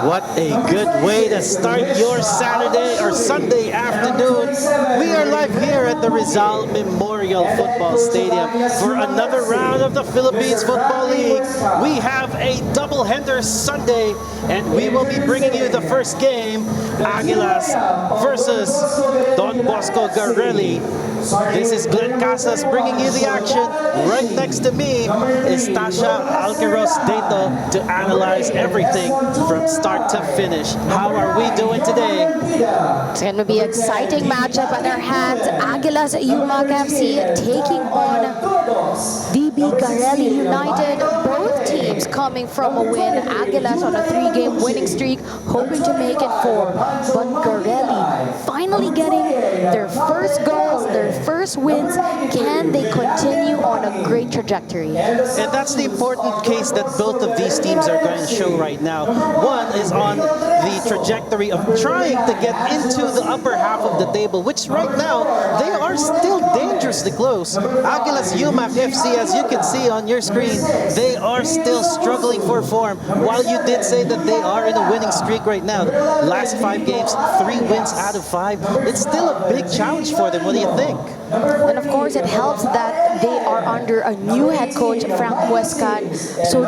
What a good way to start your Saturday or Sunday afternoon. We are live here at the Rizal Memorial Football Stadium for another round of the Philippines Football League. We have a doubleheader Sunday, and we will be bringing you the first game, Aguilas versus Don Bosco Garelli. This is Glenn Casas bringing you the action. Right next to me is Tasha Alqueros Dato to analyze everything from start to finish. How are we doing today? It's going to be an exciting matchup at our hands. Aguilas Umak FC taking on DB Garelli United. Both teams coming from a win. Aguilas on a 3-game winning streak, hoping to make it 4. But Garelli finally getting their first goals, their first wins. Can they continue on a great trajectory? And that's the important case that both of these teams are going to show right now. One is on the trajectory of trying to get into the upper half of the table, which right now they are still dangerously close. Aguilas Umak FC, as you can see on your screen, they are still struggling for form. While you did say that they are in a winning streak right now, last 5 games, 3 wins out of 5, it's still a big challenge for them. What do you think? And of course, it helps that they are under a new head coach, Frank Huescan. So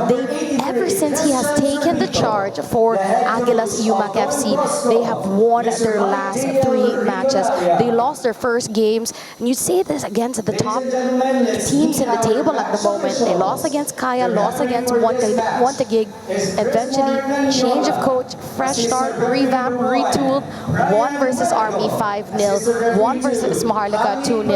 ever since he has taken the charge for Aguilas Umak FC, they have won their last 3 matches. They lost their first games, and you see this against the top teams in the table at the moment. They lost against Kaya, lost against Wantagig. Eventually, change of coach, fresh start, revamp, retooled. 1 versus Army 5-0, 1 versus Maharlika 2-0,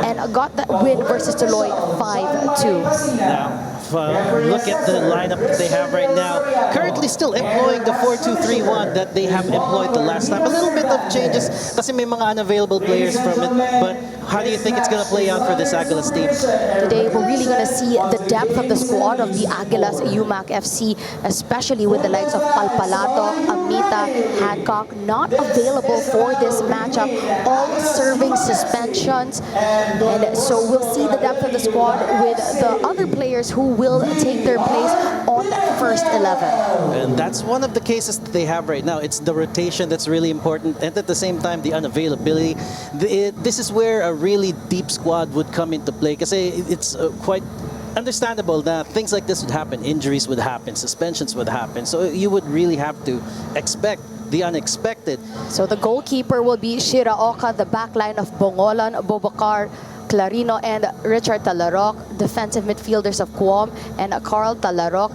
and got that win versus Tuloy 5-2. Now, look at the lineup that they have right now. Currently still employing the 4-2-3-1 that they have employed the last time. A little bit of changes kasi may mga unavailable players from it. But how do you think it's going to play out for this Aguilas team? Today, we're really going to see the depth of the squad of the Aguilas Umak FC, especially with the likes of Palpalato, Amita, Hancock, not available for this matchup, all serving suspensions. And so we'll see the depth of the squad with the other players who will take their place on that first 11. And that's one of the cases that they have right now. It's the rotation that's really important, and at the same time, the unavailability. This is where a really deep squad would come into play, because it's quite understandable that things like this would happen. Injuries would happen, suspensions would happen. So you would really have to expect the unexpected. So the goalkeeper will be Shiraoka, the backline of Bongolan, Bobakar, Clarino, and Richard Talarok. Defensive midfielders of Kuom and Carl Talarok.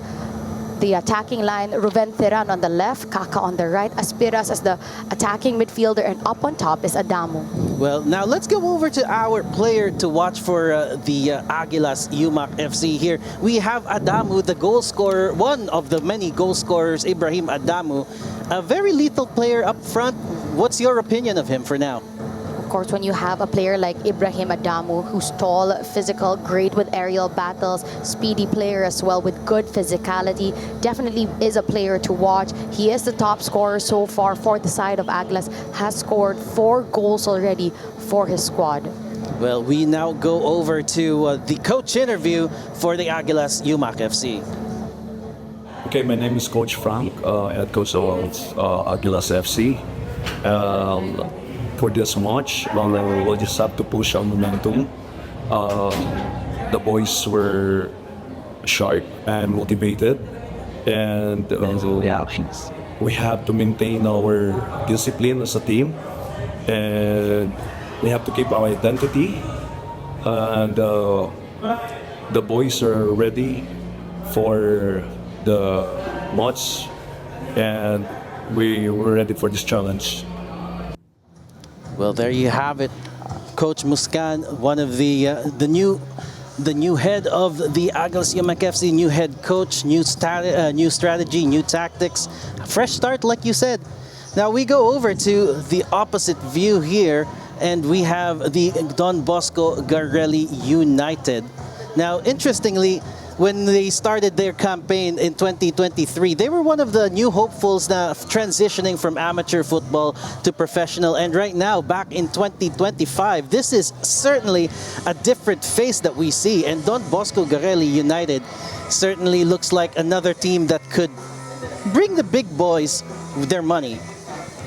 The attacking line, Ruben Theran on the left, Kaka on the right, Aspiras as the attacking midfielder, and up on top is Adamu. Well, now let's go over to our player to watch for the Aguilas Umak FC here. We have Adamu, the goal scorer, one of the many goal scorers, Ibrahim Adamu. A very lethal player up front. What's your opinion of him for now? Of course, when you have a player like Ibrahim Adamu, who's tall, physical, great with aerial battles, speedy player as well with good physicality, definitely is a player to watch. He is the top scorer so far for the side of Aguilas, has scored 4 goals already for his squad. Well, we now go over to the coach interview for the Aguilas Umak FC. Okay, my name is Coach Frank, head coach of Aguilas FC. For this match, we'll just have to push our momentum. The boys were sharp and motivated, and we have to maintain our discipline as a team, and we have to keep our identity. And the boys are ready for the match, and we were ready for this challenge. Well, there you have it, Coach Muscan, one of the new head of the Aguilas Umak FC, new head coach, new strategy, new tactics, fresh start, like you said. Now we go over to the opposite view here, and we have the Don Bosco Garelli United. Now, interestingly, when they started their campaign in 2023. They were one of the new hopefuls na transitioning from amateur football to professional. And right now, back in 2025, this is certainly a different face that we see. And Don Bosco Garelli United certainly looks like another team that could bring the big boys their money.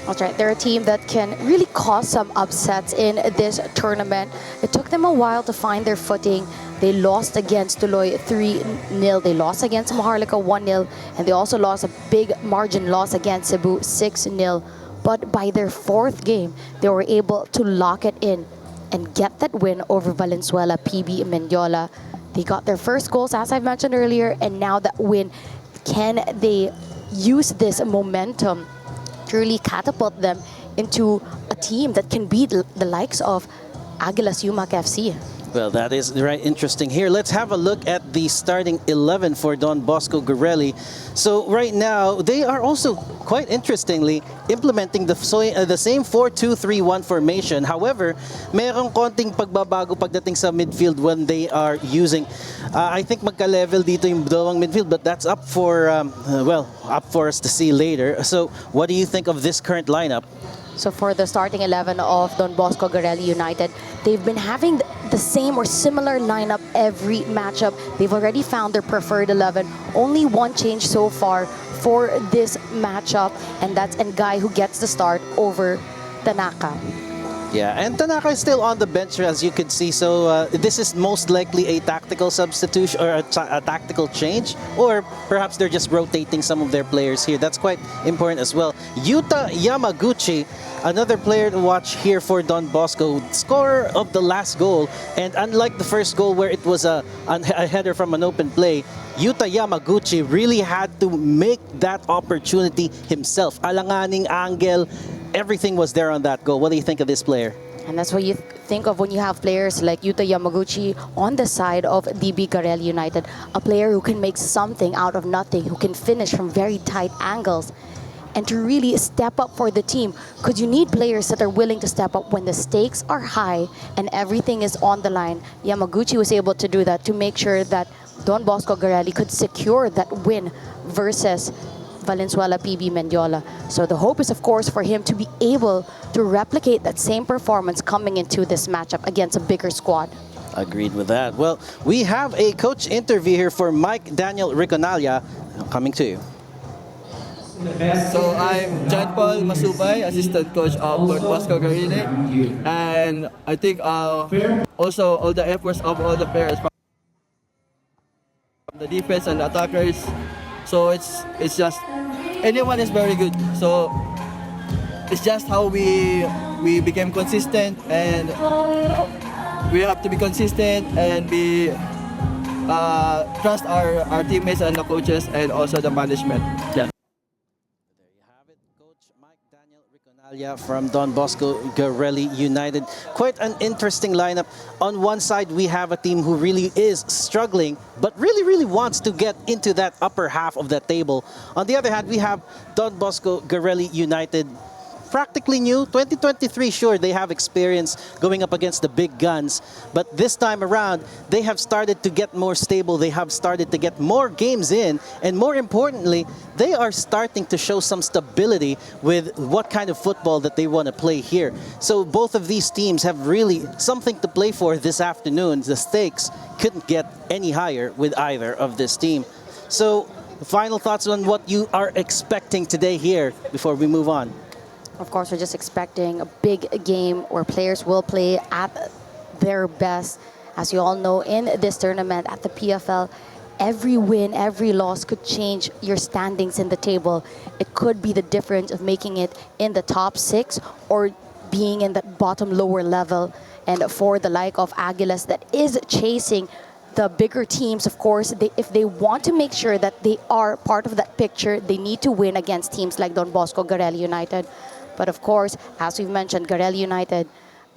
That's right. They're a team that can really cause some upsets in this tournament. It took them a while to find their footing. They lost against Tuloy 3-0. They lost against Maharlika 1-0. And they also lost a big margin loss against Cebu 6-0. But by their fourth game, they were able to lock it in and get that win over Valenzuela PB Mendiola. They got their first goals, as I mentioned earlier, and now that win, can they use this momentum to really catapult them into a team that can beat the likes of Aguilas Umak FC? Well, that is right interesting here. Let's have a look at the starting 11 for Don Bosco Garelli. So right now, they are also, quite interestingly, implementing the same 4-2-3-1 formation. However, mayroong konting pagbabago pagdating sa midfield when they are using, I think magka-level dito yung dalawang midfield, but that's up for, up for us to see later. So what do you think of this current lineup? So for the starting 11 of Don Bosco Garelli United, they've been having the same or similar lineup every matchup. They've already found their preferred 11. Only one change so far for this matchup, and that's N'Guy, who gets the start over Tanaka. Yeah, and Tanaka is still on the bench, as you can see. So this is most likely a tactical substitution or a tactical change, or perhaps they're just rotating some of their players here. That's quite important as well. Yuta Yamaguchi, another player to watch here for Don Bosco, scorer of the last goal. And unlike the first goal where it was a header from an open play, Yuta Yamaguchi really had to make that opportunity himself. Alanganing angle, everything was there on that goal. What do you think of this player? And that's what you think of when you have players like Yuta Yamaguchi on the side of DB Garelli United. A player who can make something out of nothing, who can finish from very tight angles, and to really step up for the team. Because you need players that are willing to step up when the stakes are high and everything is on the line. Yamaguchi was able to do that to make sure that Don Bosco Garelli could secure that win versus Valenzuela PB Mendiola. So the hope is, of course, for him to be able to replicate that same performance coming into this matchup against a bigger squad. Agreed with that. Well, we have a coach interview here for Mike Daniel Riconalia coming to you. So I'm John Paul Masubay, assistant coach of Don Bosco Garelli, and I think also all the efforts of all the players, from the defense and the attackers. So it's just anyone is very good. So it's just how we became consistent, and we have to be consistent and be trust our teammates and the coaches and also the management. Yeah. From Don Bosco Garelli United. Quite an interesting lineup. On one side, we have a team who really is struggling, but really wants to get into that upper half of that table. On the other hand, we have Don Bosco Garelli United, practically new. 2023, sure, they have experience going up against the big guns, but this time around, they have started to get more stable. They have started to get more games in, and more importantly, they are starting to show some stability with what kind of football that they want to play here. So both of these teams have really something to play for this afternoon. The stakes couldn't get any higher with either of this team. So final thoughts on what you are expecting today here before we move on. Of course, we're just expecting a big game where players will play at their best. As you all know, in this tournament at the PFL, every win, every loss could change your standings in the table. It could be the difference of making it in the top 6 or being in that bottom lower level. And for the like of Aguilas that is chasing the bigger teams, of course, if they want to make sure that they are part of that picture, they need to win against teams like Don Bosco Garelli United. But of course, as we've mentioned, Garelli United,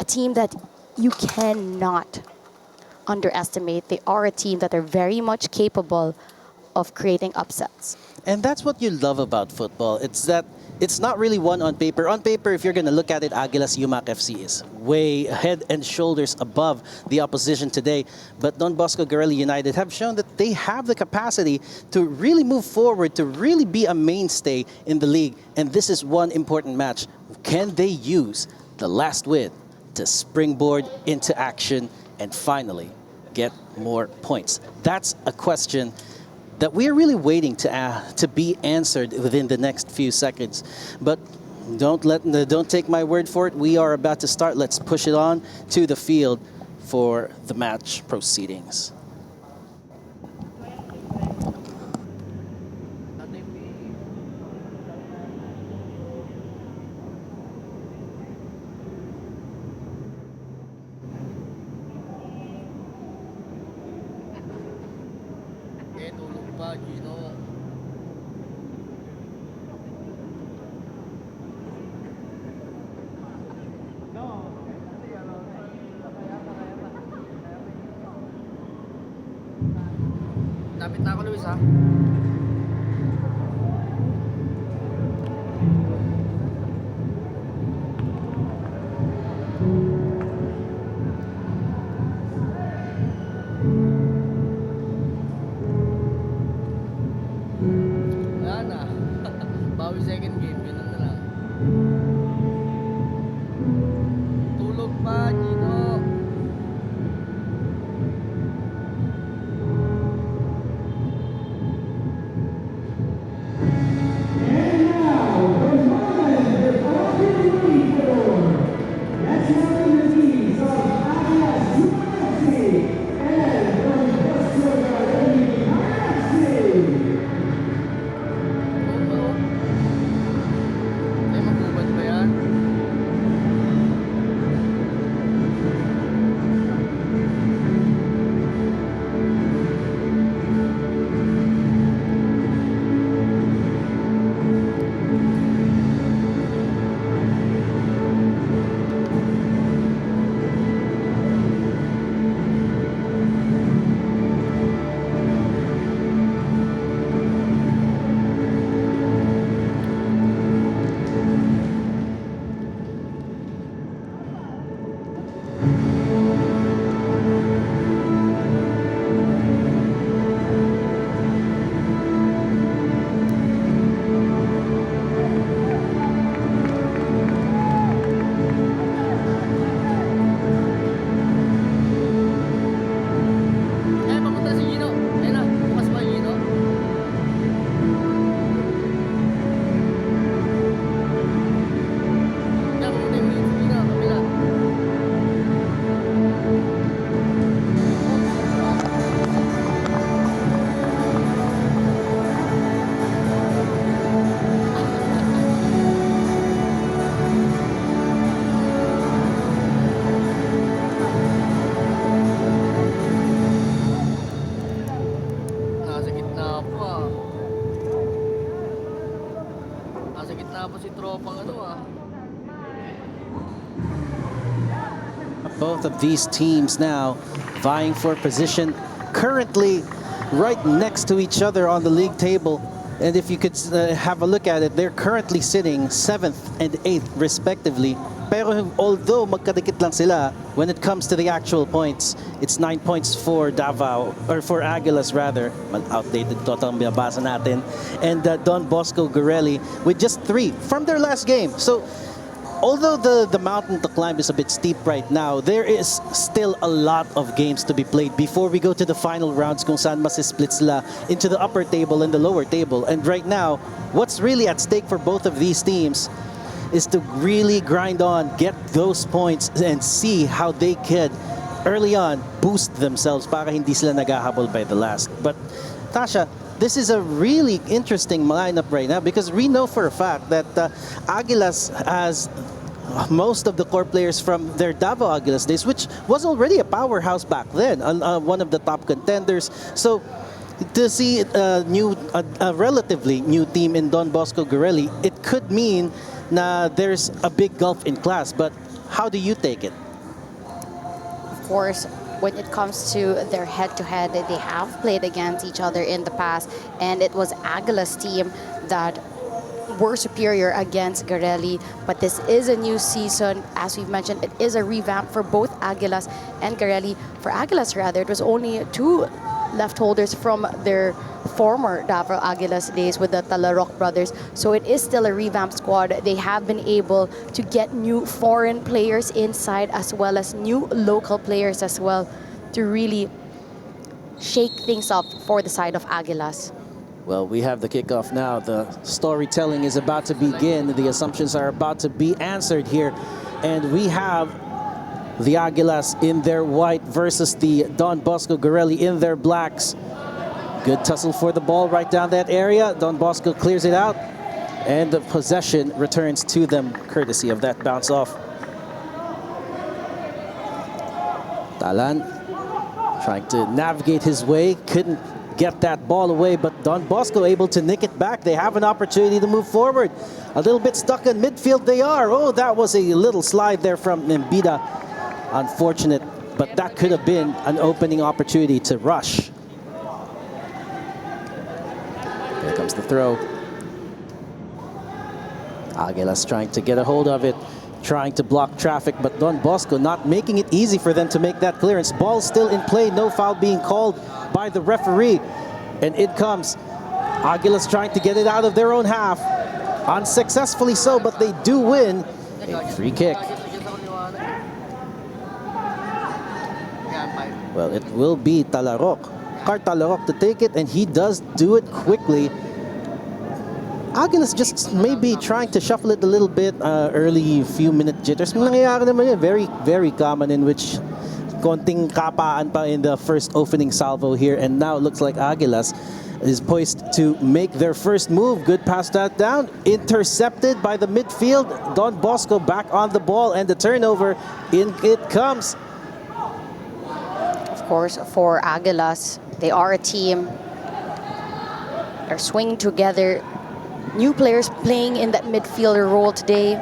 a team that you cannot underestimate. They are a team that are very much capable of creating upsets. And that's what you love about football. It's that it's not really one on paper. On paper, if you're going to look at it, Aguilas Umak FC is way head and shoulders above the opposition today. But Don Bosco Garelli United have shown that they have the capacity to really move forward, to really be a mainstay in the league. And this is one important match. Can they use the last win to springboard into action and finally get more points? That's a question that we are really waiting to be answered within the next few seconds. But don't take my word for it. We are about to start. Let's push it on to the field for the match proceedings. Tulog pa, Gino. Lapit na ako, Luis, ha? Wala na. Bawi second game, ganun na lang. Tulog pa, Gino. Ay, magubad ba yan? Ay, papunta si Gino. Ayun na, bukas pa Gino. Yan, papunta yung si Gino, kabila. Nasa gitna po, ah. Nasa gitna po si tropang ano, ah. Both of these teams now vying for position, currently right next to each other on the league table. And if you could have a look at it, they're currently sitting 7th and 8th respectively. Pero although magkadikit lang sila, when it comes to the actual points, it's 9 points for Davao, or for Aguilas rather. Outdated total ang binabasa natin. And Don Bosco Garelli with just 3 from their last game. So although the mountain to climb is a bit steep right now, there is still a lot of games to be played before we go to the final rounds kung saan masisplit sila into the upper table and the lower table. And right now, what's really at stake for both of these teams is to really grind on, get those points, and see how they could early on boost themselves para hindi sila naghahabol by the last. But Tasha, this is a really interesting lineup right now because we know for a fact that Aguilas has most of the core players from their Davao Aguilas days, which was already a powerhouse back then, one of the top contenders. So to see a relatively new team in Don Bosco Garelli, it could mean na there's a big gulf in class. But how do you take it? Of course, when it comes to their head-to-head, they have played against each other in the past, and it was Aguilas team that were superior against Garelli, but this is a new season. As we've mentioned, it is a revamp for both Aguilas and Garelli. For Aguilas, rather, it was only 2 left holders from their former Davao Aguilas days with the Talarok brothers. So it is still a revamped squad. They have been able to get new foreign players inside as well as new local players as well to really shake things up for the side of Aguilas. Well, we have the kickoff now. The storytelling is about to begin. The assumptions are about to be answered here. And we have the Aguilas in their white versus the Don Bosco Garelli in their blacks. Good tussle for the ball right down that area. Don Bosco clears it out. And the possession returns to them courtesy of that bounce off. Talan trying to navigate his way. Couldn't get that ball away, but Don Bosco able to nick it back. They have an opportunity to move forward. A little bit stuck in midfield they are. Oh, that was a little slide there from Mbida. Unfortunate, but that could have been an opening opportunity to rush. Here comes the throw. Aguilas trying to get a hold of it, trying to block traffic, but Don Bosco not making it easy for them to make that clearance. Ball still in play, no foul being called by the referee. And it comes. Aguilas trying to get it out of their own half. Unsuccessfully so, but they do win. A free kick. Well, it will be Talarok to take it, and he does do it quickly. Aguilas just maybe trying to shuffle it a little bit, early few minute jitters. Nangyayari naman yun. Very, very common, in which konting kapaan pa in the first opening salvo here, and now it looks like Aguilas is poised to make their first move. Good pass that down, intercepted by the midfield. Don Bosco back on the ball, and the turnover, in it comes. Of course, for Aguilas, they are a team. They're swinging together. New players playing in that midfielder role today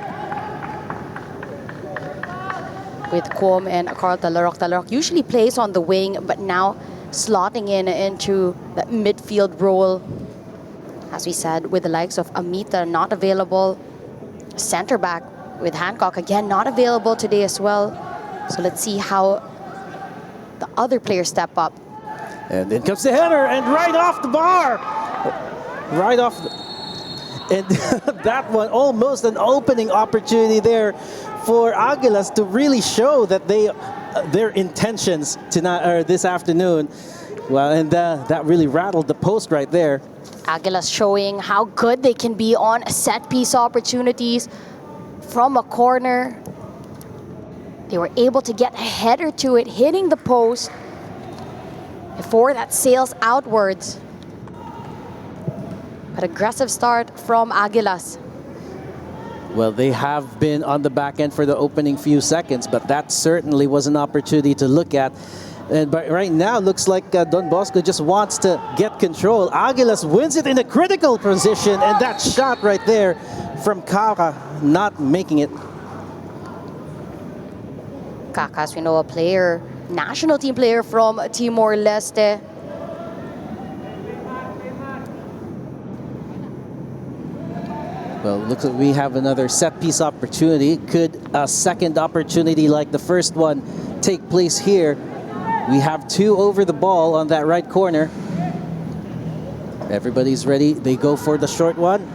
with Kwom and Carl Talarok. Talarok usually plays on the wing, but now slotting into that midfield role. As we said, with the likes of Amita not available. Center back with Hancock, again, not available today as well. So let's see how the other players step up. And then comes the header, and right off the bar. Right off the... And that one, almost an opening opportunity there for Aguilas to really show that their intentions tonight, or this afternoon. Well, and that really rattled the post right there. Aguilas showing how good they can be on set piece opportunities from a corner. They were able to get a header to it, hitting the post before that sails outwards. An aggressive start from Aguilas. Well, they have been on the back end for the opening few seconds, but that certainly was an opportunity to look at. But right now, looks like Don Bosco just wants to get control. Aguilas wins it in a critical position, and that shot right there from Kaka, not making it. Kaka, as we know, a player, national team player from Timor-Leste. Well, looks like we have another set-piece opportunity. Could a second opportunity like the first one take place here? We have 2 over the ball on that right corner. Everybody's ready. They go for the short one.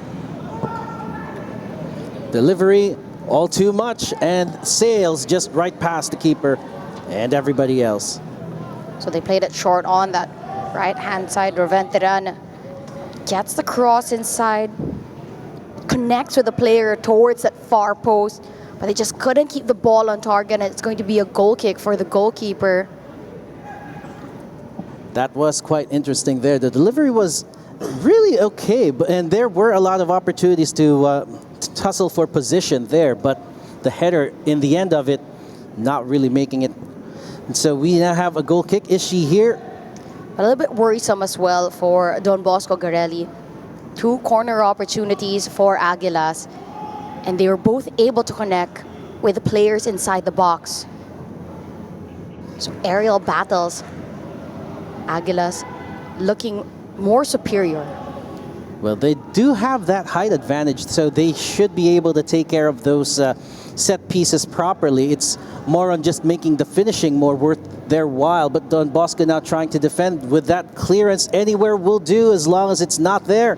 Delivery, all too much, and sails just right past the keeper and everybody else. So they played it short on that right-hand side. Roventeran gets the cross inside, connects with the player towards that far post, but they just couldn't keep the ball on target, and it's going to be a goal kick for the goalkeeper. That was quite interesting there. The delivery was really okay, and there were a lot of opportunities to tussle for position there, but the header in the end of it, not really making it. And so we now have a goal kick issue here. A little bit worrisome as well for Don Bosco Garelli. 2 corner opportunities for Aguilas, and they were both able to connect with the players inside the box. So aerial battles, Aguilas looking more superior. Well, they do have that height advantage, so they should be able to take care of those set pieces properly. It's more on just making the finishing more worth their while. But Don Bosco now trying to defend with that clearance. Anywhere will do as long as it's not there.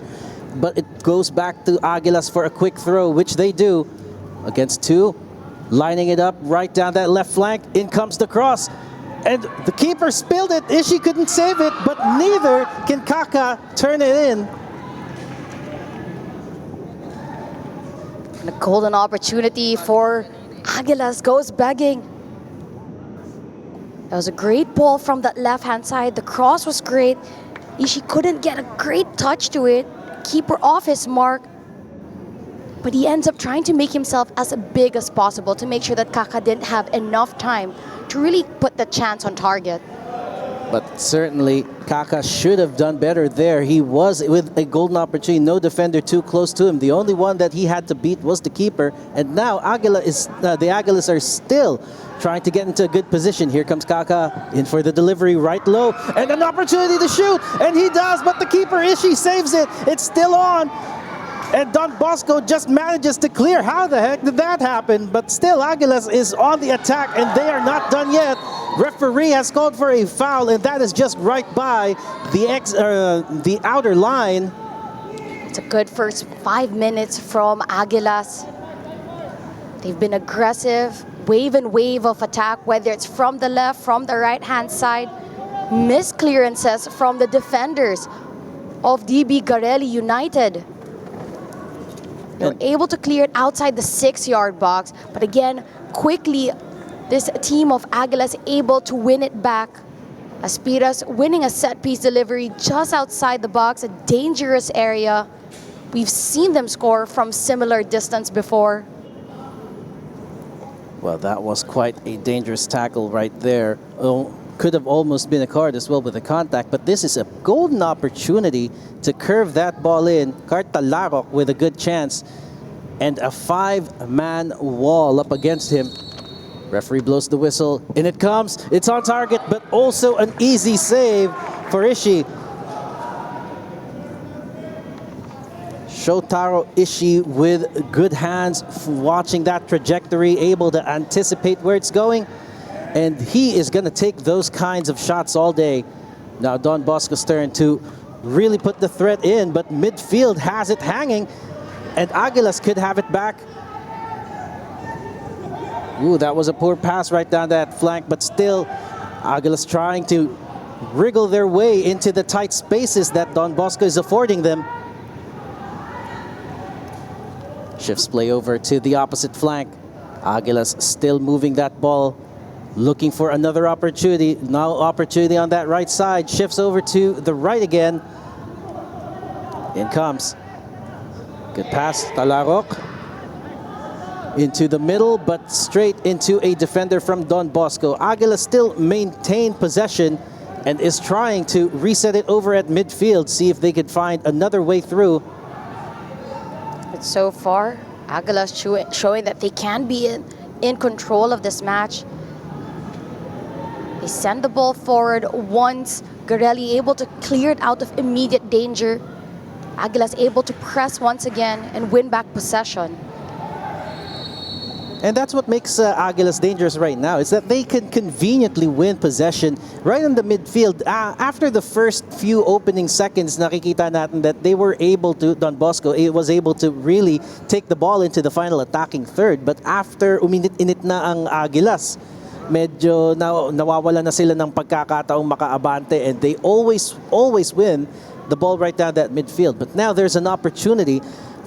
But it goes back to Aguilas for a quick throw, which they do against two. Lining it up right down that left flank. In comes the cross. And the keeper spilled it. Ishii couldn't save it, but neither can Kaka turn it in. And a golden opportunity for Aguilas goes begging. That was a great ball from that left-hand side. The cross was great. Ishii couldn't get a great touch to it. Keeper off his mark. But he ends up trying to make himself as big as possible to make sure that Kaka didn't have enough time to really put the chance on target. But certainly, Kaka should have done better there. He was with a golden opportunity, no defender too close to him. The only one that he had to beat was the keeper. And now the Aguilas are still trying to get into a good position. Here comes Kaka in for the delivery, right low, and an opportunity to shoot. And he does, but the keeper, Ishii, saves it. It's still on. And Don Bosco just manages to clear. How the heck did that happen? But still, Aguilas is on the attack, and they are not done yet. Referee has called for a foul, and that is just right by the outer line. It's a good first 5 minutes from Aguilas. They've been aggressive, wave and wave of attack, whether it's from the left, from the right-hand side. Missed clearances from the defenders of DB Garelli United. They're able to clear it outside the 6-yard box. But again, quickly, this team of Aguilas able to win it back. Aspiras winning a set-piece delivery just outside the box, a dangerous area. We've seen them score from similar distance before. Well, that was quite a dangerous tackle right there. Oh, could have almost been a card as well with the contact, but this is a golden opportunity to curve that ball in. Larok with a good chance, and a 5-man wall up against him. Referee blows the whistle, and it comes. It's on target, but also an easy save for Ishii. Shotaro Ishii with good hands, watching that trajectory, able to anticipate where it's going. And he is going to take those kinds of shots all day. Now Don Bosco's turn to really put the threat in, but midfield has it hanging, and Aguilas could have it back. Ooh, that was a poor pass right down that flank, but still, Aguilas trying to wriggle their way into the tight spaces that Don Bosco is affording them. Shifts play over to the opposite flank. Aguilas still moving that ball, looking for another opportunity. Now opportunity on that right side. Shifts over to the right again. In comes. Good pass, Talarok. Into the middle, but straight into a defender from Don Bosco. Aguilas still maintain possession and is trying to reset it over at midfield, see if they could find another way through. But so far, Aguilas showing that they can be in control of this match. They send the ball forward once. Garelli able to clear it out of immediate danger. Aguilas able to press once again and win back possession. And that's what makes Aguilas dangerous right now, is that they can conveniently win possession right in the midfield. After the first few opening seconds, nakikita natin that they were able to, Don Bosco was able to really take the ball into the final attacking third. But after uminit-init na ang Aguilas, medyo nawawala na sila ng pagkakataong makaabante, and they always win the ball right down that midfield. But now there's an opportunity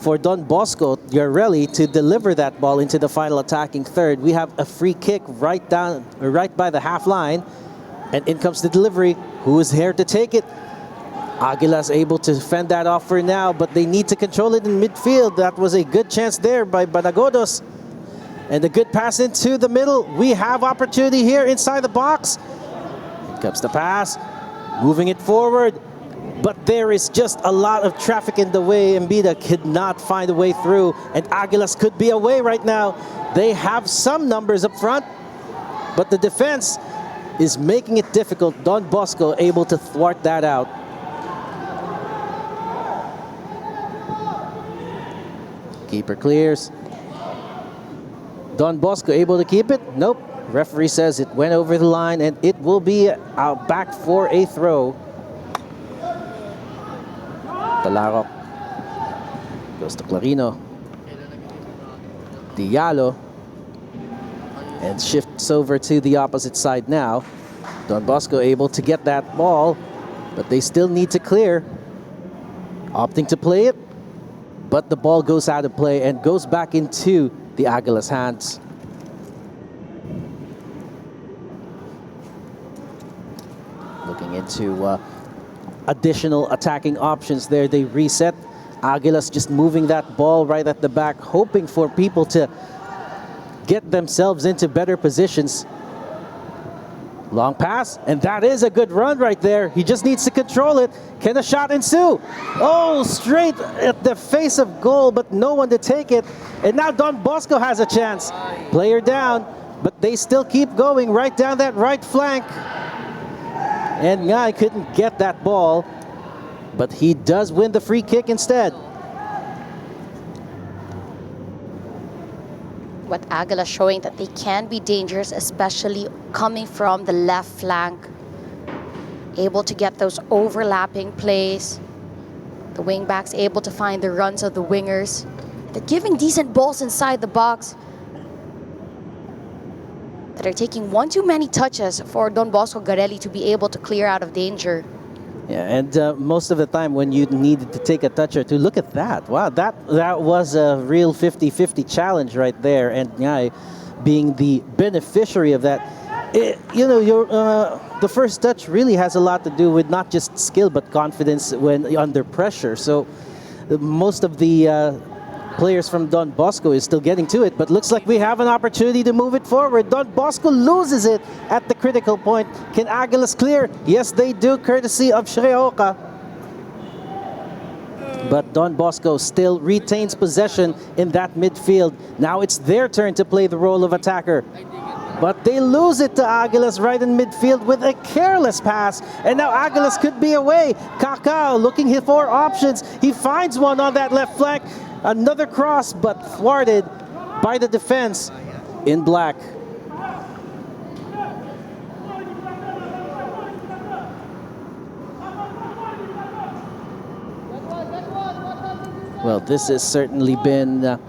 for Don Bosco Garelli to deliver that ball into the final attacking third. We have a free kick right by the half line, and in comes the delivery. Who is here to take it? Aguilas able to fend that off for now, but they need to control it in midfield. That was a good chance there by Banagodos. And a good pass into the middle. We have opportunity here inside the box. Here comes the pass, moving it forward. But there is just a lot of traffic in the way. Mbida could not find a way through, and Aguilas could be away right now. They have some numbers up front, but the defense is making it difficult. Don Bosco able to thwart that out. Keeper clears. Don Bosco able to keep it? Nope. Referee says it went over the line and it will be out back for a throw. Talarok goes to Clarino. Diallo. And shifts over to the opposite side now. Don Bosco able to get that ball, but they still need to clear. Opting to play it, but the ball goes out of play and goes back into the Aguilas' hands. Looking into additional attacking options there. They reset. Aguilas just moving that ball right at the back, hoping for people to get themselves into better positions. Long pass, and that is a good run right there. He just needs to control it. Can a shot ensue? Oh, straight at the face of goal, but no one to take it. And now Don Bosco has a chance. Player down, but they still keep going right down that right flank. And Ngai couldn't get that ball, but he does win the free kick instead. With Aguilas showing that they can be dangerous, especially coming from the left flank. Able to get those overlapping plays. The wingbacks able to find the runs of the wingers. They're giving decent balls inside the box. That are taking one too many touches for Don Bosco Garelli to be able to clear out of danger. Yeah, and most of the time when you needed to take a touch or two, look at that. Wow, that was a real 50-50 challenge right there. And Ngai being the beneficiary of that. You know, the first touch really has a lot to do with not just skill, but confidence when under pressure. So most of the players from Don Bosco is still getting to it, but looks like we have an opportunity to move it forward. Don Bosco loses it at the critical point. Can Aguilas clear? Yes, they do, courtesy of Shreoka. But Don Bosco still retains possession in that midfield. Now it's their turn to play the role of attacker. But they lose it to Aguilas right in midfield with a careless pass. And now Aguilas could be away. Kakao looking for options. He finds one on that left flank. Another cross, but thwarted by the defense in black. Well, this has certainly been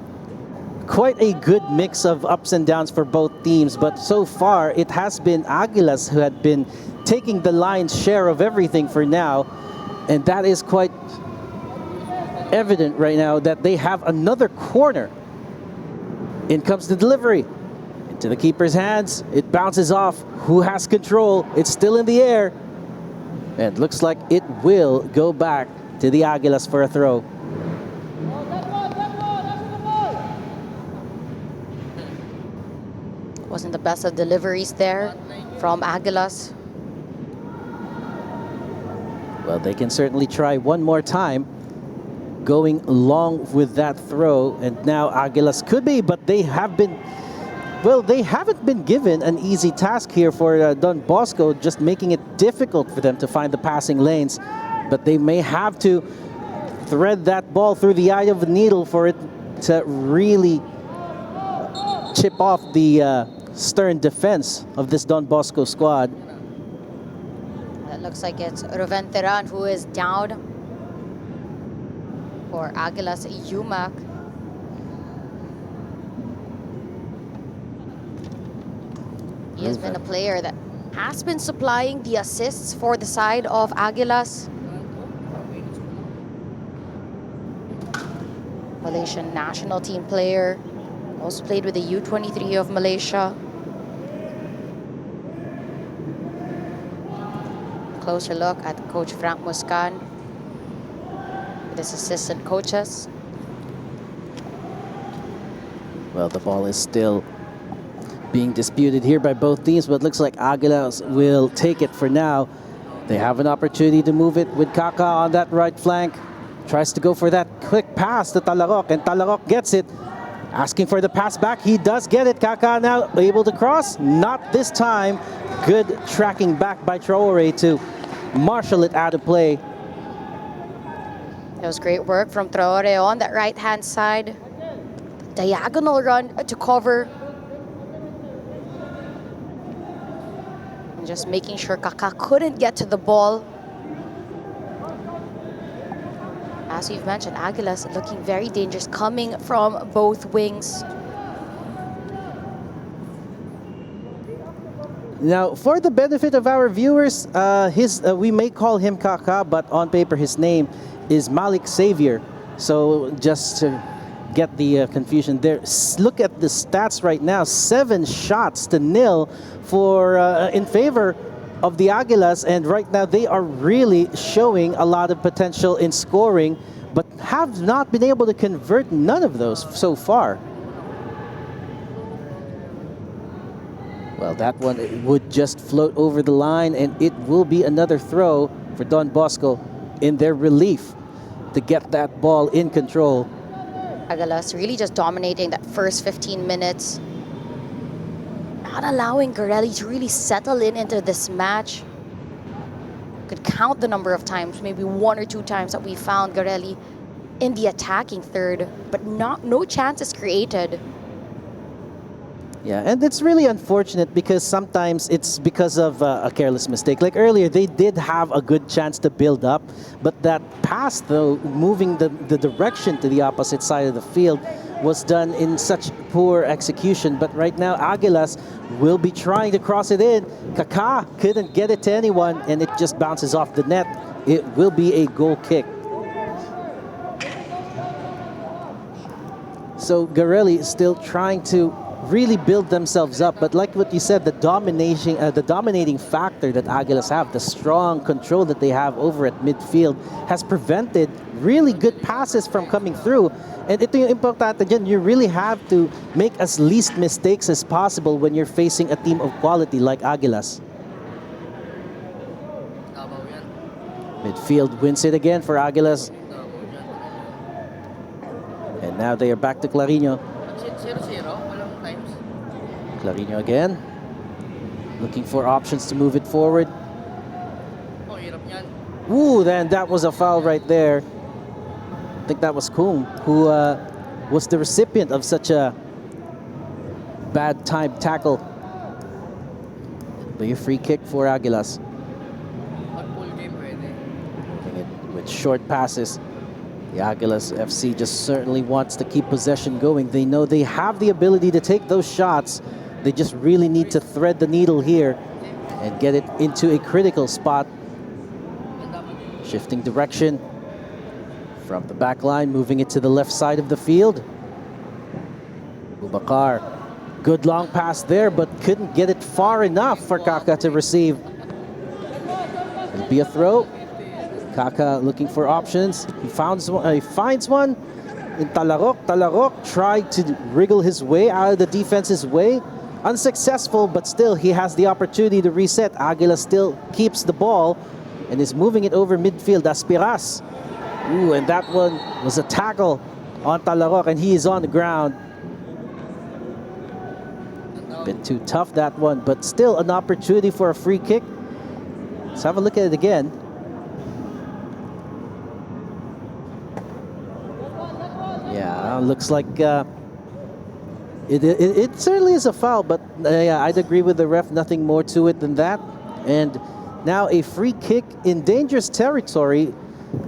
quite a good mix of ups and downs for both teams, but so far it has been Aguilas who had been taking the lion's share of everything for now, and that is quite evident right now that they have another corner. In comes the delivery into the keeper's hands. It bounces off. Who has control? It's still in the air, and looks like it will go back to the Aguilas for a throw. Wasn't the best of deliveries there from Aguilas. Well, they can certainly try one more time, going along with that throw, and now Aguilas could be, but they have been, well, they haven't been given an easy task here for Don Bosco, just making it difficult for them to find the passing lanes, but they may have to thread that ball through the eye of the needle for it to really chip off the stern defense of this Don Bosco squad. That looks like it's Ruven Teran who is down for Aguilas Umak. He has been a player that has been supplying the assists for the side of Aguilas. Malaysian national team player. Also played with the U23 of Malaysia. Closer look at Coach Frank Muscan with his assistant coaches. Well, the ball is still being disputed here by both teams, but it looks like Aguilas will take it for now. They have an opportunity to move it with Kaka on that right flank. Tries to go for that quick pass to Talarok, and Talarok gets it. Asking for the pass back, he does get it. Kaka now able to cross, not this time. Good tracking back by Traore to marshal it out of play. It was great work from Traore on that right-hand side. diagonal run to cover. And just making sure Kaká couldn't get to the ball. As we've mentioned, Aguilas looking very dangerous, coming from both wings. Now, for the benefit of our viewers, we may call him Kaká, but on paper his name is Malik Xavier. So just to get the confusion there, look at the stats right now: 7 shots to nil for in favor of the Aguilas, and right now they are really showing a lot of potential in scoring, but have not been able to convert none of those so far. Well, that one would just float over the line, and it will be another throw for Don Bosco in their relief to get that ball in control. Aguilas really just dominating that first 15 minutes. Not allowing Garelli to really settle into this match. Could count the number of times, maybe 1 or 2 times that we found Garelli in the attacking third, but no chances created. Yeah, and it's really unfortunate because sometimes it's because of a careless mistake. Like earlier, they did have a good chance to build up, but that pass, though, moving the direction to the opposite side of the field was done in such poor execution. But right now, Aguilas will be trying to cross it in. Kaká couldn't get it to anyone, and it just bounces off the net. It will be a goal kick. So Garelli is still trying to really build themselves up, but like what you said, the dominating factor that Aguilas have, the strong control that they have over at midfield, has prevented really good passes from coming through. And ito yung importante dyan, you really have to make as least mistakes as possible when you're facing a team of quality like Aguilas. Midfield wins it again for Aguilas. And now they are back to Clarino. Clarino again, looking for options to move it forward. Ooh, then that was a foul right there. I think that was Kung, who was the recipient of such a bad timed tackle. Be a free kick for Aguilas. With short passes. The Aguilas FC just certainly wants to keep possession going. They know they have the ability to take those shots. They just really need to thread the needle here and get it into a critical spot. Shifting direction from the back line, moving it to the left side of the field. Bubakar, good long pass there, but couldn't get it far enough for Kaká to receive. It'll be a throw. Kaká looking for options. He finds one in Talarok. Talarok tried to wriggle his way out of the defense's way. Unsuccessful, but still he has the opportunity to reset. Aguila still keeps the ball and is moving it over midfield. Aspiras. Ooh, and that one was a tackle on Talarok, and he is on the ground. A bit too tough, that one, but still an opportunity for a free kick. Let's have a look at it again. Yeah, looks like it certainly is a foul, but yeah, I'd agree with the ref. Nothing more to it than that. And now a free kick in dangerous territory.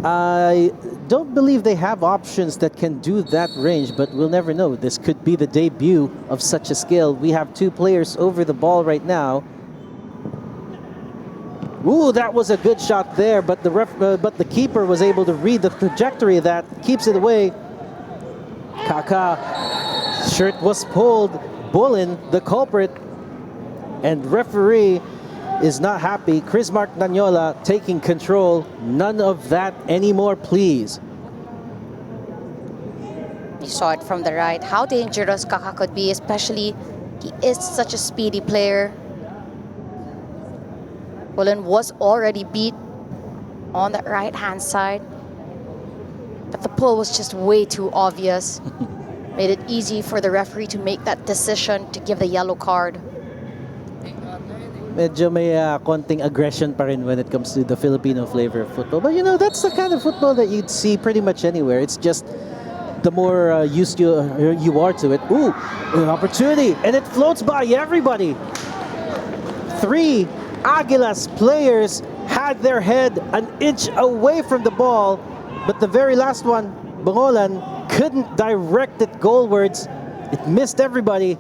I don't believe they have options that can do that range, but we'll never know. This could be the debut of such a skill. We have 2 players over the ball right now. Ooh, that was a good shot there, but the keeper was able to read the trajectory of that, keeps it away. Kaká, shirt was pulled. Bullen, the culprit, and referee is not happy. Chris Mark Nanyola taking control. None of that anymore, please. You saw it from the right, how dangerous Kaká could be, especially he is such a speedy player. Bullen was already beat on the right-hand side, but the pull was just way too obvious. Made it easy for the referee to make that decision to give the yellow card. Medyo may konting aggression pa rin when it comes to the Filipino flavor of football. But you know, that's the kind of football that you'd see pretty much anywhere. It's just the more used you are to it. Ooh, an opportunity, and it floats by everybody. 3 Aguilas players had their head an inch away from the ball, but the very last one, Bangolan, couldn't direct it goalwards. It missed everybody.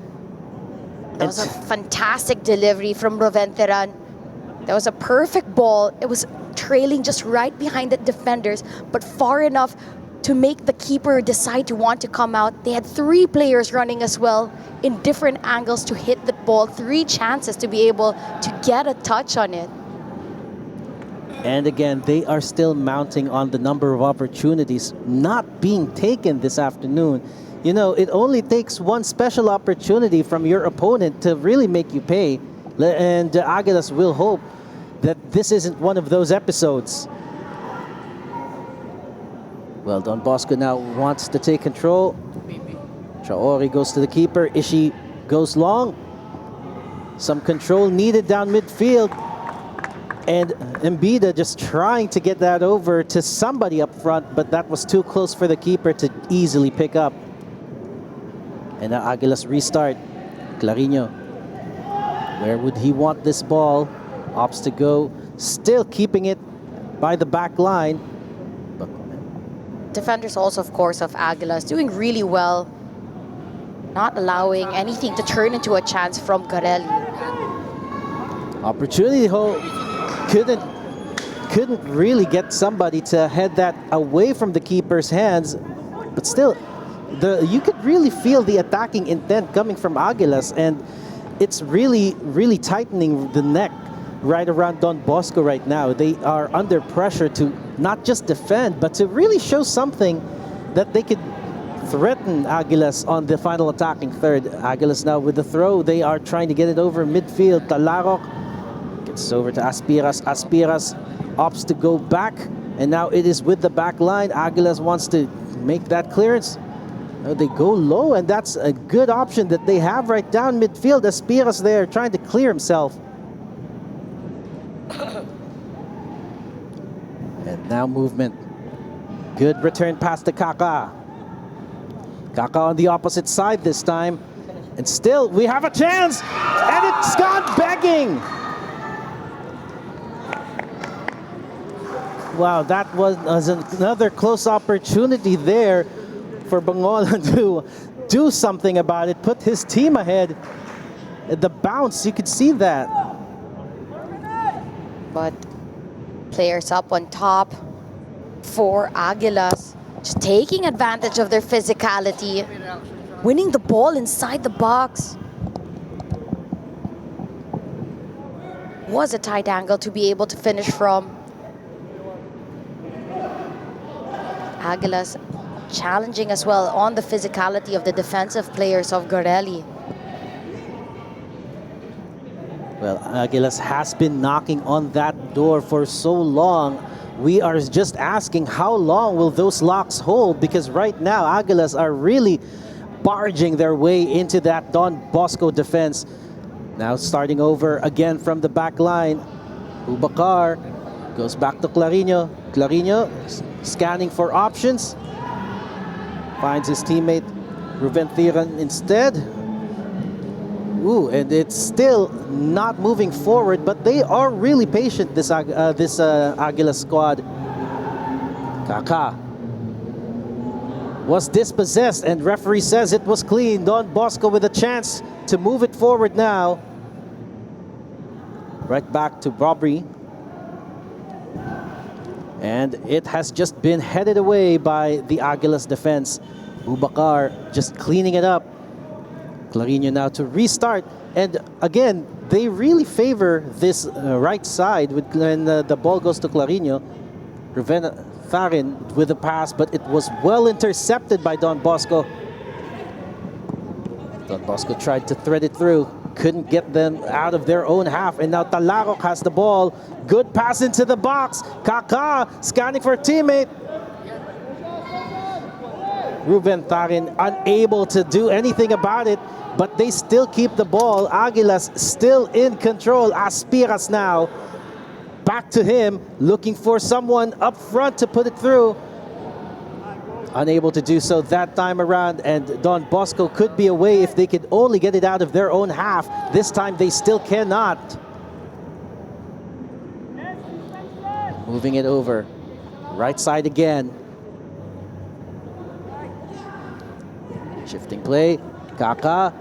That was a fantastic delivery from Roventeran. That was a perfect ball. It was trailing just right behind the defenders, but far enough to make the keeper decide to want to come out. They had 3 players running as well in different angles to hit the ball. 3 chances to be able to get a touch on it. And again, they are still mounting on the number of opportunities not being taken this afternoon. You know, it only takes one special opportunity from your opponent to really make you pay. And Aguilas will hope that this isn't one of those episodes. Well, Don Bosco now wants to take control. Chaori goes to the keeper. Ishi goes long. Some control needed down midfield. And Mbida just trying to get that over to somebody up front, but that was too close for the keeper to easily pick up. And now Aguilas restart. Clarino. Where would he want this ball? Opts to go. Still keeping it by the back line. Defenders also, of course, of Aguilas doing really well. Not allowing anything to turn into a chance from Garelli. Opportunity couldn't really get somebody to head that away from the keeper's hands, but still, you could really feel the attacking intent coming from Aguilas, and it's really tightening the neck right around Don Bosco right now. They are under pressure to not just defend, but to really show something that they could threaten Aguilas on the final attacking third. Aguilas now with the throw. They are trying to get it over midfield. Talarok gets over to Aspiras. Aspiras opts to go back, and now it is with the back line. Aguilas wants to make that clearance. They go low, and that's a good option that they have right down midfield. Aspiras there trying to clear himself. And now movement. Good return pass to Kaka. Kaka on the opposite side this time. And still, we have a chance! And it's gone begging! Wow, that was another close opportunity there for Bangolan to do something about it, put his team ahead. The bounce, you could see that. But players up on top for Aguilas, just taking advantage of their physicality, winning the ball inside the box. Was a tight angle to be able to finish from. Aguilas challenging as well on the physicality of the defensive players of Garelli. Well, Aguilas has been knocking on that door for so long. We are just asking how long will those locks hold, because right now Aguilas are really barging their way into that Don Bosco defense. Now starting over again from the back line. Ubacar goes back to Clarino. Clarino scanning for options. Finds his teammate Ruventhiran instead. Ooh, and it's still not moving forward, but they are really patient, this Aguilas squad. Kaka was dispossessed, and referee says it was clean. Don Bosco with a chance to move it forward now. Right back to Robbery. And it has just been headed away by the Aguilas defense. Ubacar just cleaning it up. Clarino now to restart. And again, they really favor this right side when the ball goes to Clarino. Ruventhiran with the pass, but it was well intercepted by Don Bosco. Don Bosco tried to thread it through. Couldn't get them out of their own half. And now Talarok has the ball. Good pass into the box. Kaka scanning for a teammate. Ruventhiran unable to do anything about it, but they still keep the ball. Aguilas still in control. Aspiras now back to him, looking for someone up front to put it through. Unable to do so that time around, and Don Bosco could be away if they could only get it out of their own half. This time they still cannot. Moving it over. Right side again. Shifting play. Kaka.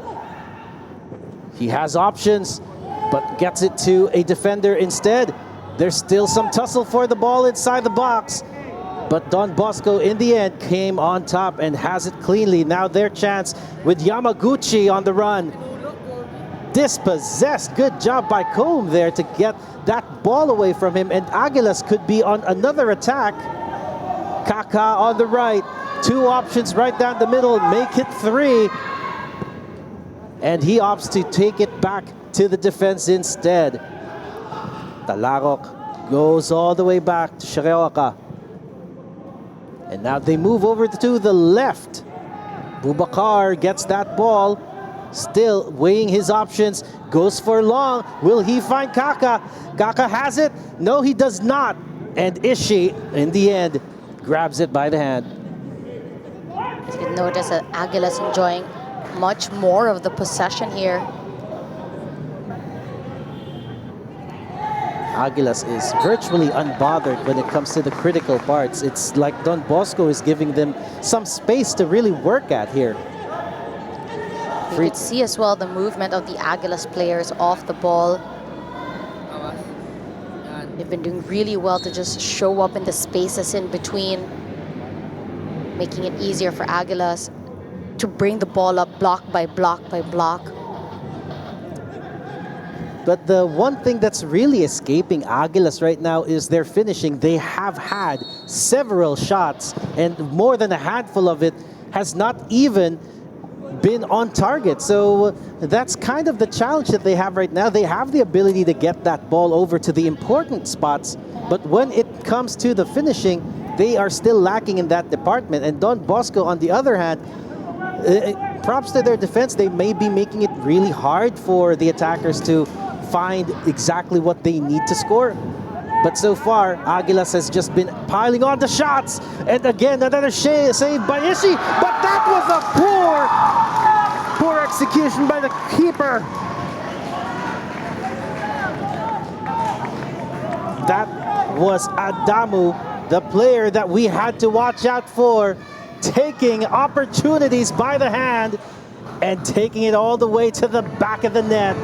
He has options, but gets it to a defender instead. There's still some tussle for the ball inside the box. But Don Bosco, in the end, came on top and has it cleanly. Now their chance with Yamaguchi on the run. Dispossessed. Good job by Combe there to get that ball away from him. And Aguilas could be on another attack. Kaka on the right. Two options right down the middle. Make it three. And he opts to take it back to the defense instead. Talarok goes all the way back to Shireoka. And now they move over to the left. Bubakar gets that ball. Still weighing his options. Goes for long. Will he find Kaka? Kaka has it. No, he does not. And Ishii, in the end, grabs it by the hand. You can notice that Aguilas enjoying much more of the possession here. Aguilas is virtually unbothered when it comes to the critical parts. It's like Don Bosco is giving them some space to really work at here. You could see as well the movement of the Aguilas players off the ball. They've been doing really well to just show up in the spaces in between, making it easier for Aguilas to bring the ball up block by block by block. But the one thing that's really escaping Aguilas right now is their finishing. They have had several shots, and more than a handful of it has not even been on target. So that's kind of the challenge that they have right now. They have the ability to get that ball over to the important spots, but when it comes to the finishing, they are still lacking in that department. And Don Bosco, on the other hand, props to their defense, they may be making it really hard for the attackers to find exactly what they need to score. But so far, Aguilas has just been piling on the shots. And again, another save by Ishii. But that was a poor execution by the keeper. That was Adamu, the player that we had to watch out for, taking opportunities by the hand and taking it all the way to the back of the net.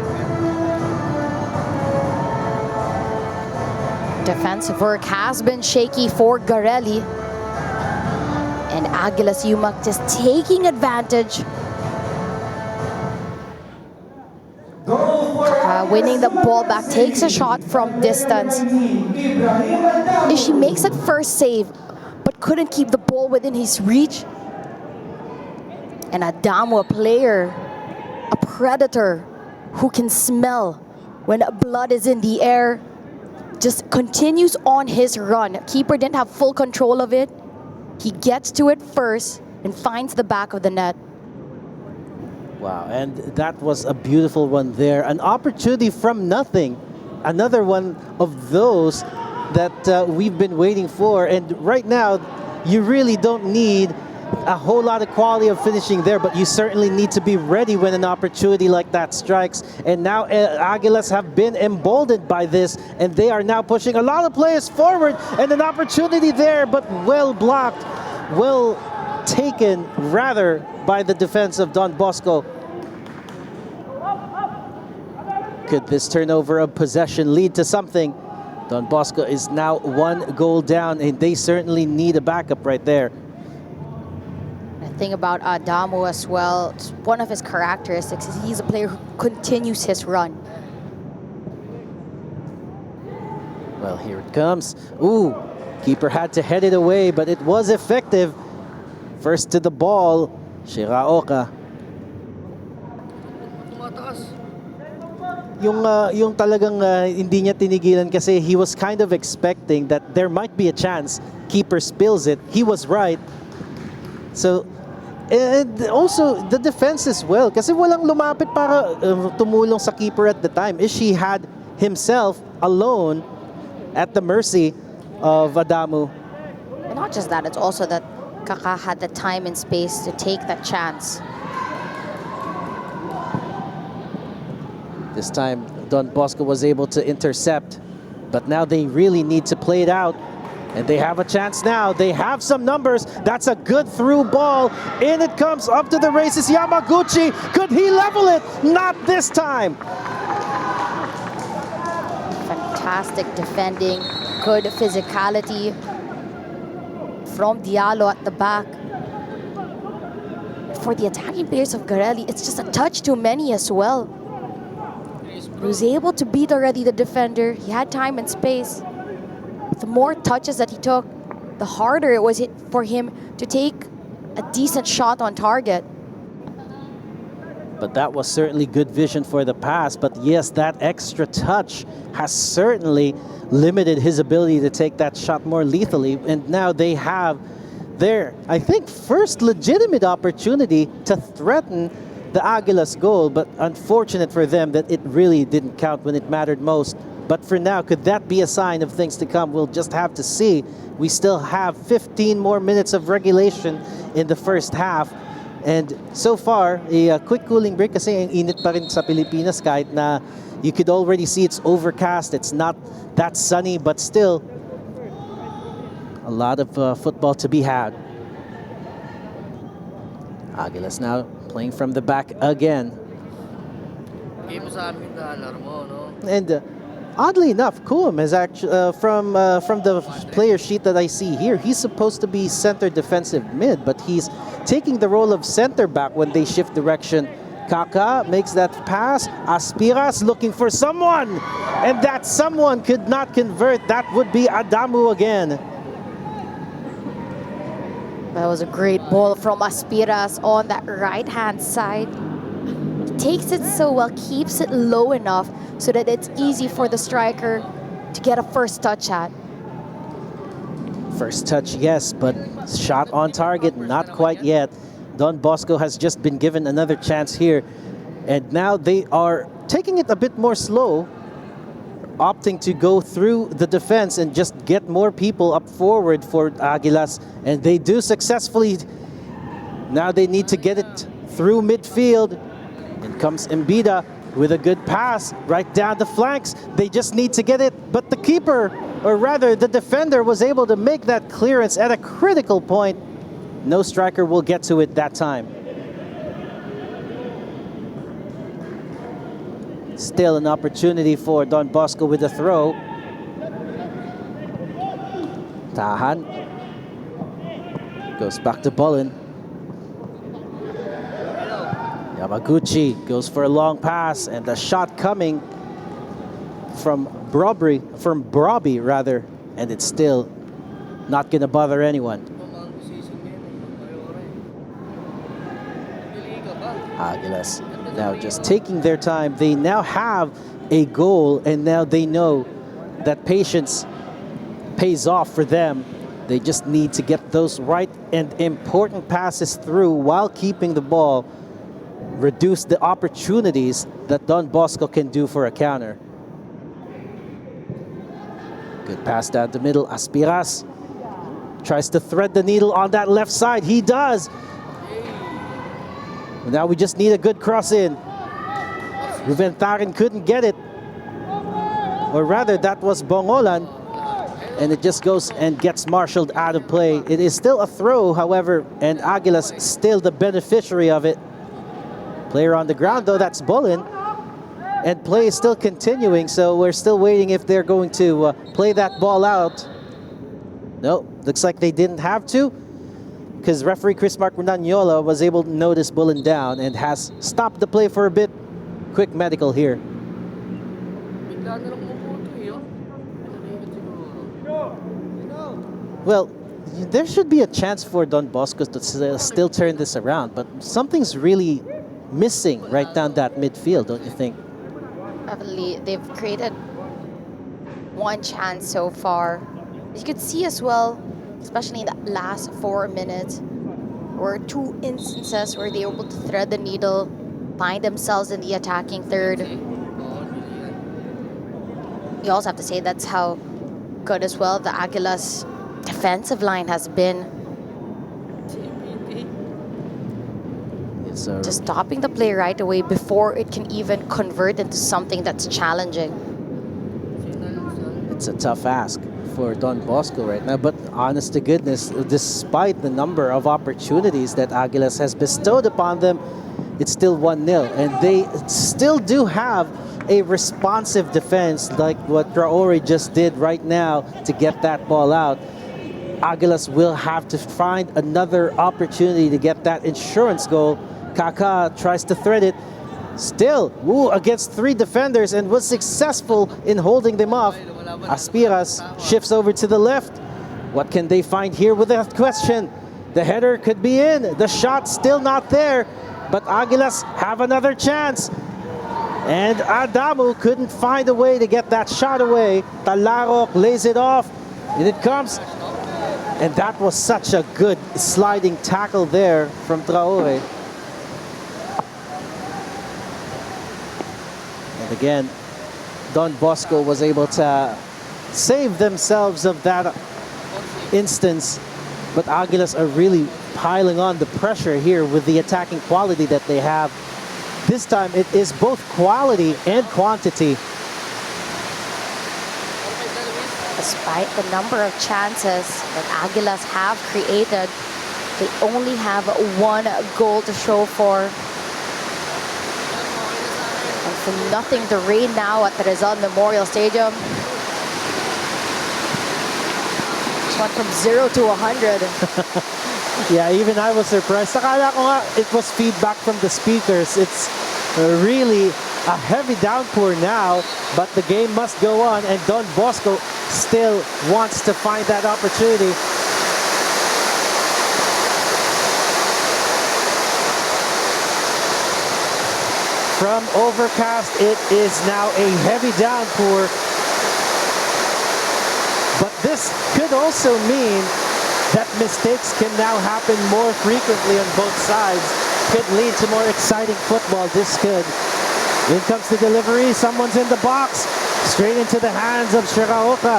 Defensive work has been shaky for Garelli. And Aguilas Umak just taking advantage. Winning the ball back, takes a shot from distance. Ishii makes that first save, but couldn't keep the ball within his reach. And Adamu, a player, a predator who can smell when blood is in the air, just continues on his run. Keeper didn't have full control of it. He gets to it first and finds the back of the net. Wow, and that was a beautiful one there. An opportunity from nothing. Another one of those that we've been waiting for. And right now, you really don't need a whole lot of quality of finishing there, but you certainly need to be ready when an opportunity like that strikes. And now Aguilas have been emboldened by this, and they are now pushing a lot of players forward, and an opportunity there, but well blocked, well taken rather by the defense of Don Bosco. Could this turnover of possession lead to something? Don Bosco is now 1 goal down, and they certainly need a backup right there. The thing about Adamu as well, it's one of his characteristics is he's a player who continues his run. Well, here it comes. Ooh, keeper had to head it away, but it was effective. First to the ball, Shiraoka. Yung talagang hindi niya tinigilan kasi he was kind of expecting that there might be a chance. Keeper spills it. He was right. So, and also the defense as well. Kasi walang lumapit para tumulong sa keeper at the time. Ishii had himself alone at the mercy of Adamu. And not just that, it's also that Kaka had the time and space to take that chance. This time, Don Bosco was able to intercept, but now they really need to play it out. And they have a chance now. They have some numbers. That's a good through ball. In it comes, up to the races. Yamaguchi, could he level it? Not this time. Fantastic defending, good physicality from Diallo at the back. For the attacking players of Garelli, it's just a touch too many as well. He was able to beat already the defender. He had time and space. The more touches that he took, the harder it was for him to take a decent shot on target. But that was certainly good vision for the pass. But yes, that extra touch has certainly limited his ability to take that shot more lethally. And now they have their, I think, first legitimate opportunity to threaten the Aguilas goal. But unfortunate for them that it really didn't count when it mattered most. But for now, could that be a sign of things to come? We'll just have to see. We still have 15 more minutes of regulation in the first half. And so far, a quick cooling break kasi ang init pa rin sa Pilipinas kahit na you could already see it's overcast. It's not that sunny, but still a lot of football to be had. Aguilas now playing from the back again. And oddly enough, Kuam is actually from the player sheet that I see here. He's supposed to be center defensive mid, but he's taking the role of center back when they shift direction. Kaka makes that pass. Aspiras looking for someone, and that someone could not convert. That would be Adamu again. That was a great ball from Aspiras on that right-hand side. He takes it so well, keeps it low enough so that it's easy for the striker to get a first touch at. First touch, yes, but shot on target, not quite yet. Don Bosco has just been given another chance here. And now they are taking it a bit more slow, opting to go through the defense and just get more people up forward for Aguilas. And they do successfully. Now they need to get it through midfield. In comes Mbida with a good pass right down the flanks. They just need to get it, but the keeper, or rather the defender, was able to make that clearance at a critical point. No striker will get to it that time. Still an opportunity for Don Bosco with a throw. Tahan goes back to Bullen. Yamaguchi goes for a long pass, and the shot coming from Brobby rather, and it's still not going to bother anyone. Aguilas now just taking their time. They now have a goal, and now they know that patience pays off for them. They just need to get those right and important passes through while keeping the ball, reduce the opportunities that Don Bosco can do for a counter. Good pass down the middle. Aspiras tries to thread the needle on that left side. He does. Now we just need a good cross in. Ruben Tharin couldn't get it. Or rather, that was Bongolan. And it just goes and gets marshaled out of play. It is still a throw, however, and Aguilas still the beneficiary of it. Player on the ground, though, that's Bullen. And play is still continuing, so we're still waiting if they're going to play that ball out. No, looks like they didn't have to, because referee Chris Mark Runanyola was able to notice Bullen down and has stopped the play for a bit. Quick medical here. Well, there should be a chance for Don Bosco to still turn this around, but something's really missing right down that midfield, don't you think? Definitely, they've created one chance so far. You could see as well, especially in the last 4 minutes, were two instances where they were able to thread the needle, find themselves in the attacking third. You also have to say that's how good as well the Aguilas defensive line has been. It's a Just stopping the play right away before it can even convert into something that's challenging. It's a tough ask for Don Bosco right now, but honest to goodness, despite the number of opportunities that Aguilas has bestowed upon them, it's still 1-0, and they still do have a responsive defense like what Traore just did right now to get that ball out. Aguilas will have to find another opportunity to get that insurance goal. Kaka tries to thread it. Still, against 3 defenders and was successful in holding them off. Aspiras shifts over to the left. What can they find here with that question? The header could be in. The shot still not there. But Aguilas have another chance. And Adamu couldn't find a way to get that shot away. Talarok lays it off. And it comes. And that was such a good sliding tackle there from Traore. And again, Don Bosco was able to save themselves of that instance. But Aguilas are really piling on the pressure here with the attacking quality that they have. This time it is both quality and quantity. Despite the number of chances that Aguilas have created, they only have 1 goal to show for. And for nothing, the rain now at the Rizal Memorial Stadium. Just went from 0 to 100. Yeah, even I was surprised. Akala ko nga it was feedback from the speakers. It's really a heavy downpour now, but the game must go on, and Don Bosco still wants to find that opportunity. From overcast, it is now a heavy downpour. But this could also mean that mistakes can now happen more frequently on both sides. Could lead to more exciting football. This could. In comes the delivery. Someone's in the box. Straight into the hands of Shiraoka.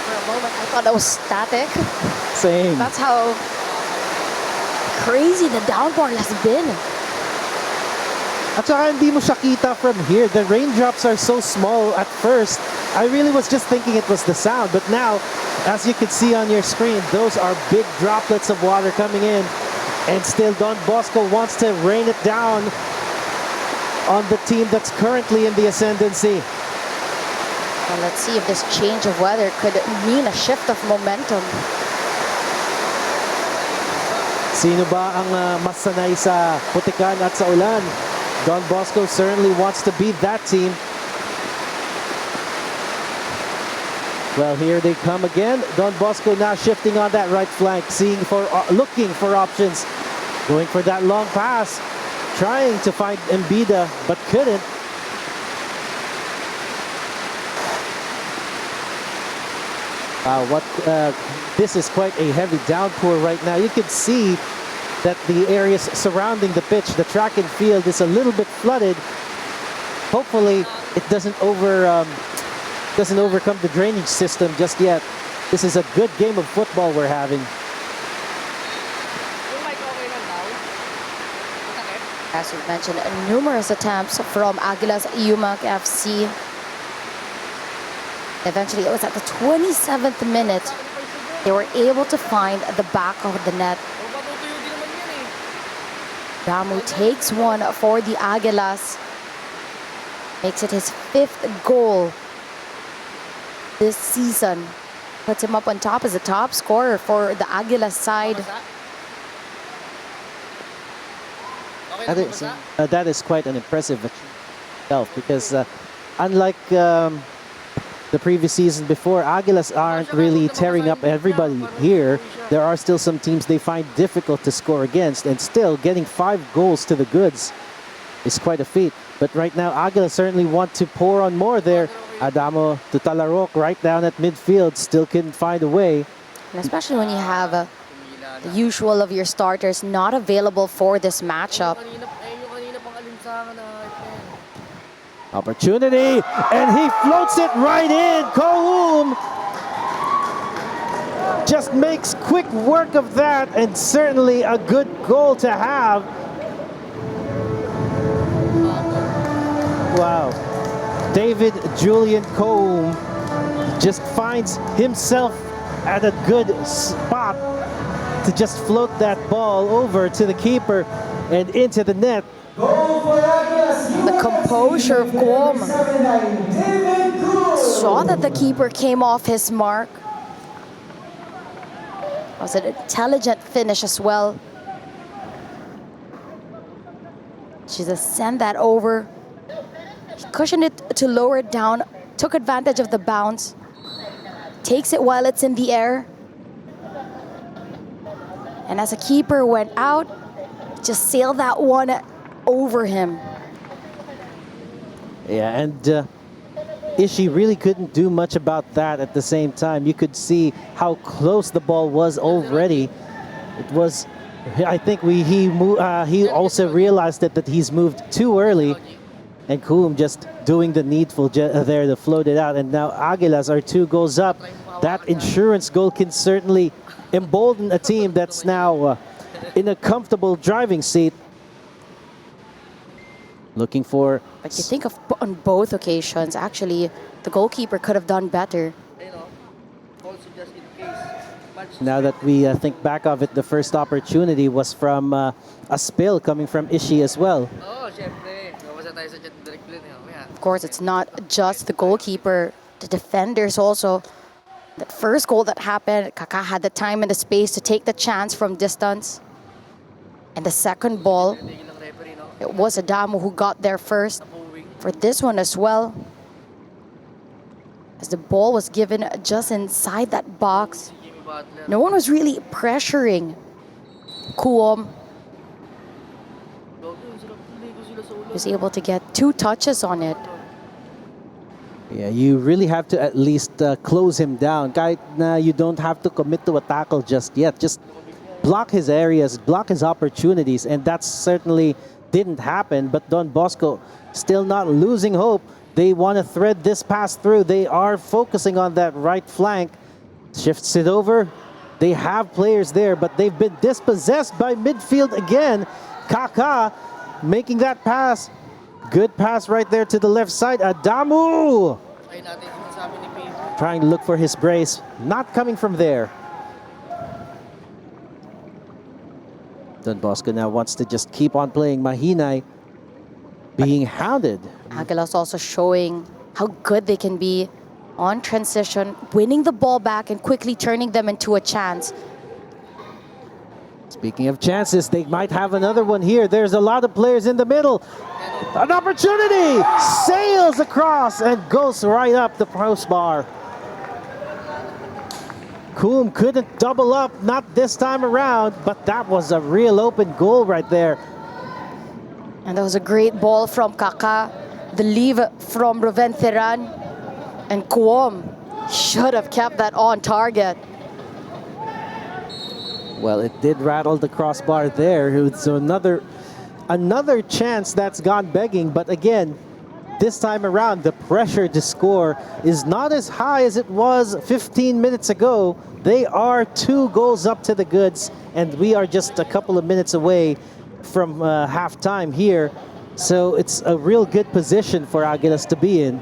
For a moment, I thought that was static. Same. That's how crazy the downpour has been. At saka hindi mo siya kita from here. The raindrops are so small at first. I really was just thinking it was the sound. But now, as you can see on your screen, those are big droplets of water coming in. And still Don Bosco wants to rain it down on the team that's currently in the ascendancy. Well, let's see if this change of weather could mean a shift of momentum. Sino ba ang mas sanay sa putikan at sa ulan? Don Bosco certainly wants to beat that team. Well, here they come again. Don Bosco now shifting on that right flank, looking for options. Going for that long pass. Trying to find Mbida, but couldn't. This is quite a heavy downpour right now. You can see that the areas surrounding the pitch, the track and field, is a little bit flooded. Hopefully, it doesn't overcome the drainage system just yet. This is a good game of football we're having. As we mentioned, numerous attempts from Aguilas Umak FC. Eventually, it was at the 27th minute they were able to find the back of the net. Damu takes one for the Aguilas. Makes it his 5th goal this season. Puts him up on top as a top scorer for the Aguilas side. That is quite an impressive achievement because unlike the previous season before, Aguilas aren't really tearing up everybody here. There are still some teams they find difficult to score against, and still getting 5 goals to the goods is quite a feat. But right now, Aguilas certainly want to pour on more there. Adamo to Talarok right down at midfield, still couldn't find a way. And especially when you have the usual of your starters not available for this matchup. Opportunity, and he floats it right in. Kohum just makes quick work of that, and certainly a good goal to have. Wow. David Julian Combe just finds himself at a good spot to just float that ball over to the keeper and into the net. The composure of Guam saw that the keeper came off his mark. It was an intelligent finish as well. She just sent that over. He cushioned it to lower it down, took advantage of the bounce, takes it while it's in the air. And as a keeper went out, just sailed that one over him. Yeah, and Ishii really couldn't do much about that at the same time. You could see how close the ball was already. It was, I think he also realized that he's moved too early, and Koum just doing the needful there to float it out. And now Aguilas are 2 goals up. That insurance goal can certainly embolden a team that's now in a comfortable driving seat. Looking for... But you think of on both occasions, actually, the goalkeeper could have done better. Now that we think back of it, the first opportunity was from a spill coming from Ishii as well. Of course, it's not just the goalkeeper, the defenders also. That first goal that happened, Kaká had the time and the space to take the chance from distance. And the second ball, it was Adamo who got there first. For this one as well, as the ball was given just inside that box, no one was really pressuring Kuom. He was able to get 2 touches on it. Yeah, you really have to at least close him down. Kahit na you don't have to commit to a tackle just yet. Just block his areas, block his opportunities, and that certainly didn't happen. But Don Bosco still not losing hope. They want to thread this pass through. They are focusing on that right flank. Shifts it over. They have players there, but they've been dispossessed by midfield again. Kaká making that pass. Good pass right there to the left side. Adamu trying to look for his brace. Not coming from there. Don Bosco now wants to just keep on playing. Mahinay being hounded. Aguilas also showing how good they can be on transition, winning the ball back and quickly turning them into a chance. Speaking of chances, they might have another one here. There's a lot of players in the middle. An opportunity! Sails across and goes right up the crossbar. Koum couldn't double up, not this time around, but that was a real open goal right there. And that was a great ball from Kaká. The leave from Roventheran. And Kuom should have kept that on target. Well, it did rattle the crossbar there. So another chance that's gone begging. But again, this time around, the pressure to score is not as high as it was 15 minutes ago. They are 2 goals up to the goods, and we are just a couple of minutes away from halftime here. So it's a real good position for Aguilas to be in.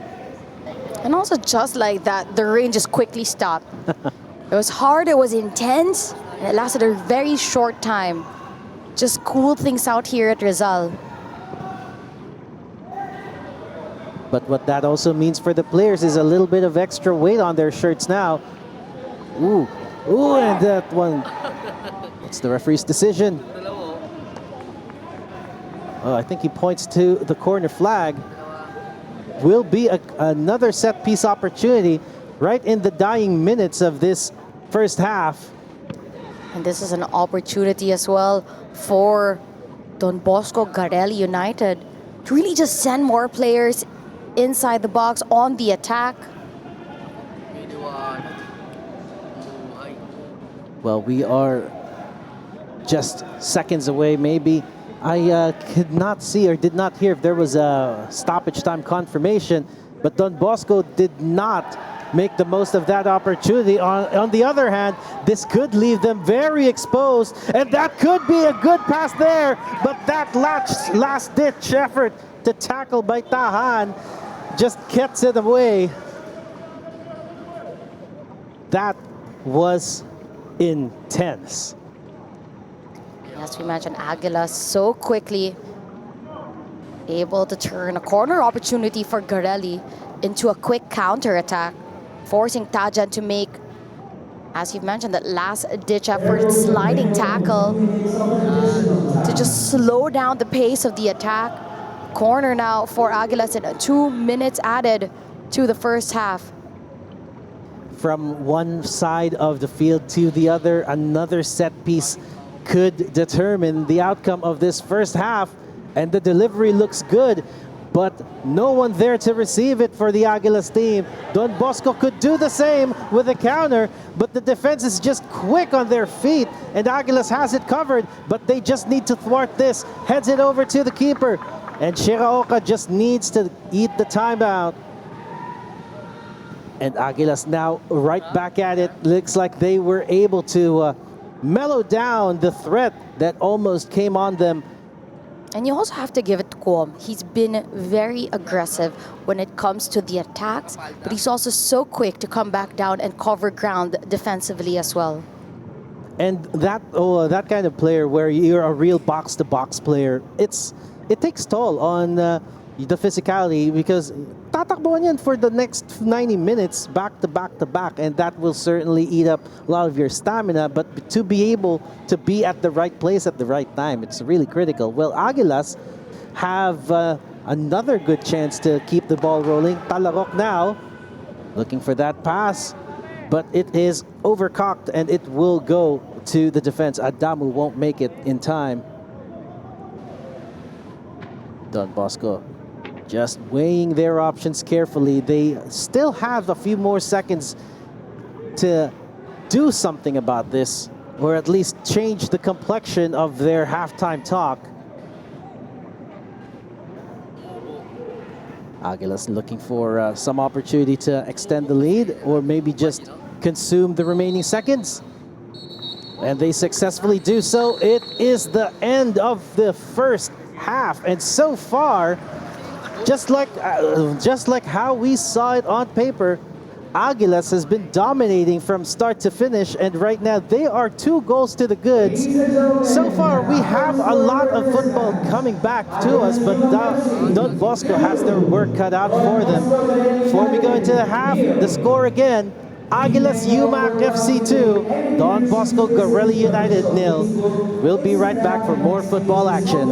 And also just like that, the rain just quickly stopped. It was hard, it was intense, and it lasted a very short time. Just cool things out here at Rizal. But what that also means for the players is a little bit of extra weight on their shirts now. Ooh, and that one. It's the referee's decision. Oh, I think he points to the corner flag. Will be another set-piece opportunity right in the dying minutes of this first half. And this is an opportunity as well for Don Bosco Garelli United to really just send more players inside the box on the attack. Well, we are just seconds away, maybe. I could not see or did not hear if there was a stoppage time confirmation, but Don Bosco did not make the most of that opportunity. On the other hand, this could leave them very exposed, and that could be a good pass there, but that last-ditch effort to tackle by Tahan just gets it away. That was intense. As we mentioned, Aguilas so quickly able to turn a corner opportunity for Garelli into a quick counter-attack, forcing Tajan to make, as you've mentioned, that last-ditch effort sliding tackle to just slow down the pace of the attack. Corner now for Aguilas and 2 minutes added to the first half. From one side of the field to the other, another set piece could determine the outcome of this first half, and the delivery looks good, but no one there to receive it for the Aguilas team. Don Bosco could do the same with a counter, but the defense is just quick on their feet, and Aguilas has it covered, but they just need to thwart this. Heads it over to the keeper, and Shiraoka just needs to eat the timeout. And Aguilas now right back at it. Looks like they were able to mellow down the threat that almost came on them. And you also have to give it to Kuom. He's been very aggressive when it comes to the attacks, but he's also so quick to come back down and cover ground defensively as well. And that kind of player where you're a real box-to-box player, it takes toll on the physicality, because tatakbuhan yan for the next 90 minutes back to back to back, and that will certainly eat up a lot of your stamina. But to be able to be at the right place at the right time, it's really critical. Well, Aguilas have another good chance to keep the ball rolling. Talarok now looking for that pass, but it is overcocked and it will go to the defense. Adamu won't make it in time. Don Bosco just weighing their options carefully. They still have a few more seconds to do something about this, or at least change the complexion of their halftime talk. Aguilas looking for some opportunity to extend the lead, or maybe just consume the remaining seconds. And they successfully do so. It is the end of the first half, and so far, just like how we saw it on paper, Aguilas has been dominating from start to finish, and right now they are 2 goals to the goods. So far, we have a lot of football coming back to us, but Don Bosco has their work cut out for them. Before we go into the half, the score again: Aguilas Umak FC 2, Don Bosco Garelli United 0. We'll be right back for more football action.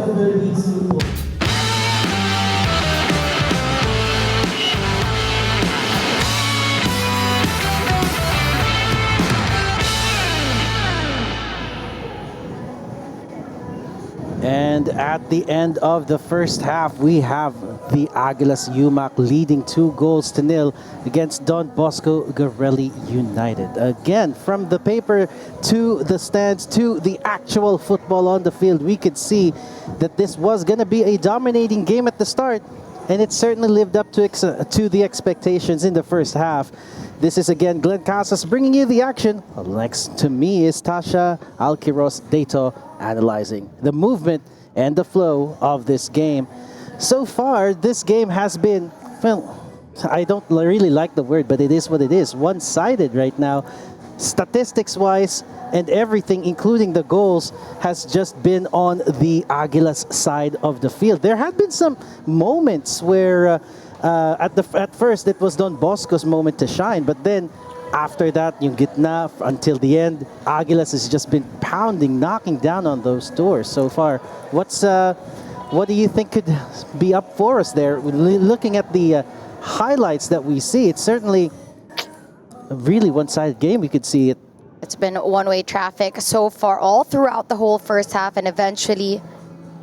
And at the end of the first half, we have the Aguilas Umak leading 2 goals to 0 against Don Bosco Garelli United. Again, from the paper to the stands to the actual football on the field, we could see that this was going to be a dominating game at the start, and it certainly lived up to the expectations in the first half. This is again Glenn Casas bringing you the action. Next to me is Tasha Alquiros Dato, analyzing the movement and the flow of this game. So far, this game has been, well, I don't really like the word, but it is what it is. One-sided right now. Statistics-wise and everything, including the goals, has just been on the Aguilas side of the field. There have been some moments where at first it was Don Bosco's moment to shine, but then after that, yung gitna until the end, Aguilas has just been pounding, knocking down on those doors so far. What do you think could be up for us there? Looking at the highlights that we see, it's certainly a really one-sided game. We could see it. It's been one-way traffic so far all throughout the whole first half, and eventually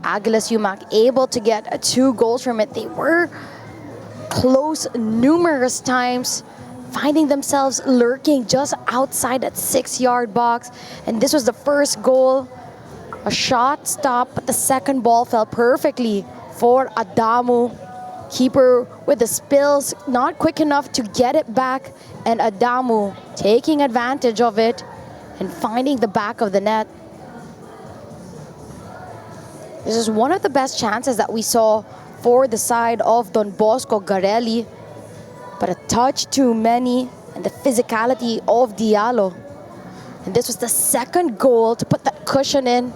Aguilas Umak able to get 2 goals from it. They were close numerous times, finding themselves lurking just outside that 6-yard box. And this was the first goal. A shot stop, but the second ball fell perfectly for Adamu. Keeper with the spills, not quick enough to get it back, and Adamu taking advantage of it and finding the back of the net. This is one of the best chances that we saw for the side of Don Bosco Garelli, but a touch too many and the physicality of Diallo. And this was the second goal to put that cushion in.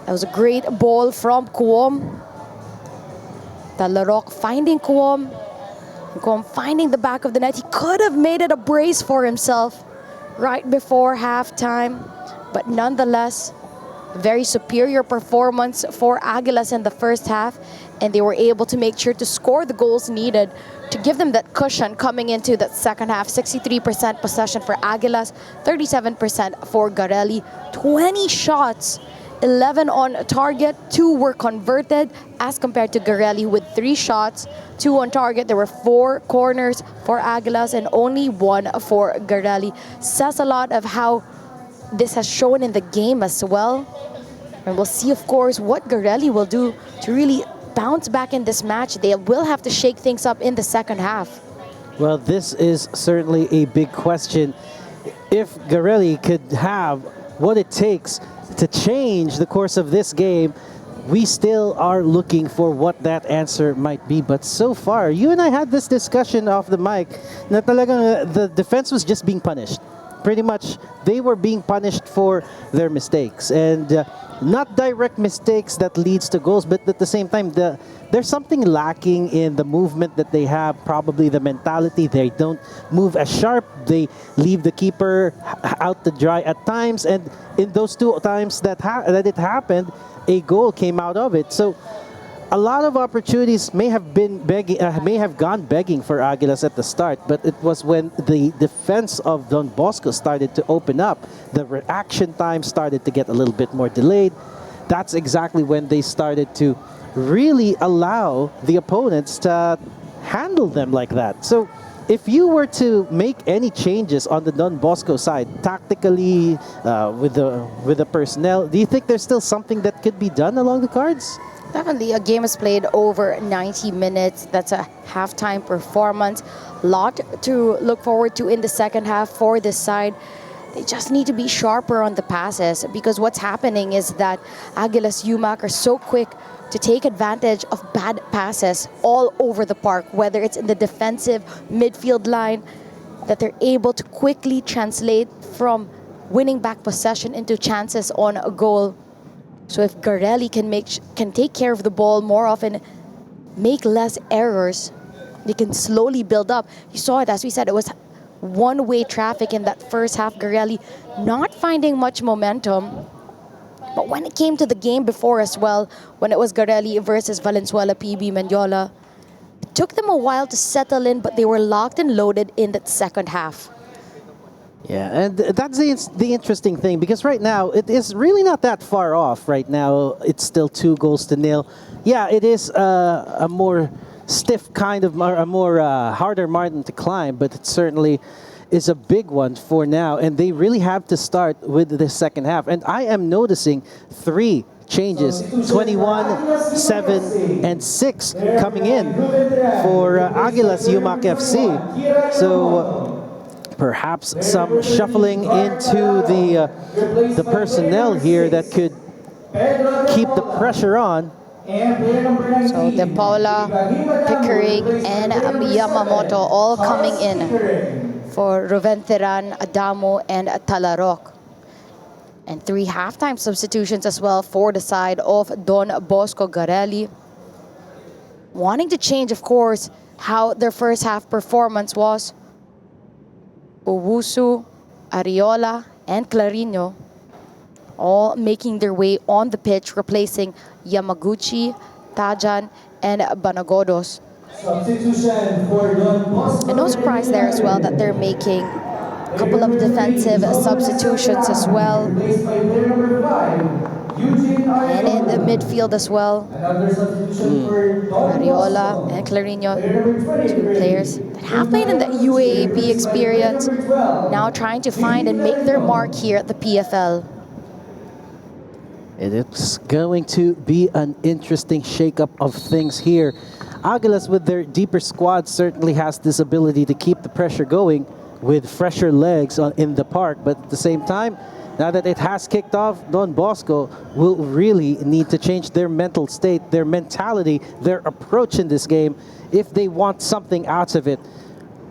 That was a great ball from Kuom. Talarok finding Kuom. And Kuom finding the back of the net. He could have made it a brace for himself right before halftime. But nonetheless, very superior performance for Aguilas in the first half. And they were able to make sure to score the goals needed to give them that cushion coming into that second half. 63% possession for Aguilas, 37% for Garelli. 20 shots, 11 on target, 2 were converted as compared to Garelli with 3 shots, 2 on target. There were 4 corners for Aguilas and only 1 for Garelli. Says a lot of how this has shown in the game as well. And we'll see, of course, what Garelli will do to really bounce back in this match. They will have to shake things up in the second half. Well, this is certainly a big question. If Garelli could have what it takes to change the course of this game, we still are looking for what that answer might be. But so far, you and I had this discussion off the mic na talagang the defense was just being punished. Pretty much, they were being punished for their mistakes. And not direct mistakes that leads to goals, but at the same time, there's something lacking in the movement that they have, probably the mentality. They don't move as sharp. They leave the keeper out to dry at times. And in those 2 times that it happened, a goal came out of it. So a lot of opportunities may have gone begging for Aguilas at the start, but it was when the defense of Don Bosco started to open up, the reaction time started to get a little bit more delayed. That's exactly when they started to really allow the opponents to handle them like that. So if you were to make any changes on the Don Bosco side, tactically, with the personnel, do you think there's still something that could be done along the cards? Definitely, a game is played over 90 minutes. That's a halftime performance. A lot to look forward to in the second half for this side. They just need to be sharper on the passes, because what's happening is that Aguilas Umak are so quick to take advantage of bad passes all over the park, whether it's in the defensive midfield line, that they're able to quickly translate from winning back possession into chances on a goal. So if Garelli can take care of the ball more often, make less errors, they can slowly build up. You saw it, as we said, it was one-way traffic in that first half. Garelli not finding much momentum. But when it came to the game before as well, when it was Garelli versus Valenzuela, PB, Mendiola, it took them a while to settle in, but they were locked and loaded in that second half. Yeah, and that's the interesting thing, because right now it is really not that far off. Right now it's still 2-0. Yeah, it is a more stiff kind of, a more harder mountain to climb, but it certainly is a big one for now, and they really have to start with the second half. And I am noticing 3 changes, 21, 7, and 6 coming in for Aguilas Umak FC. So perhaps some shuffling into the personnel here that could keep the pressure on. So De Paula, Pickering, and Yamamoto all coming in for Ruventeran, Adamo, and Talarok. And 3 halftime substitutions as well for the side of Don Bosco Garelli. Wanting to change, of course, how their first half performance was. Owusu, Ariola, and Clarino all making their way on the pitch, replacing Yamaguchi, Tajan, and Banagodos. And no surprise there as well that they're making a couple of defensive substitutions as well. And in the midfield as well, Ariola and Clarino, 2 players that have played in the UAAP experience, now trying to find and make their mark here at the PFL. It is going to be an interesting shakeup of things here. Aguilas, with their deeper squad, certainly has this ability to keep the pressure going with fresher legs in the park. But at the same time, now that it has kicked off, Don Bosco will really need to change their mental state, their mentality, their approach in this game if they want something out of it.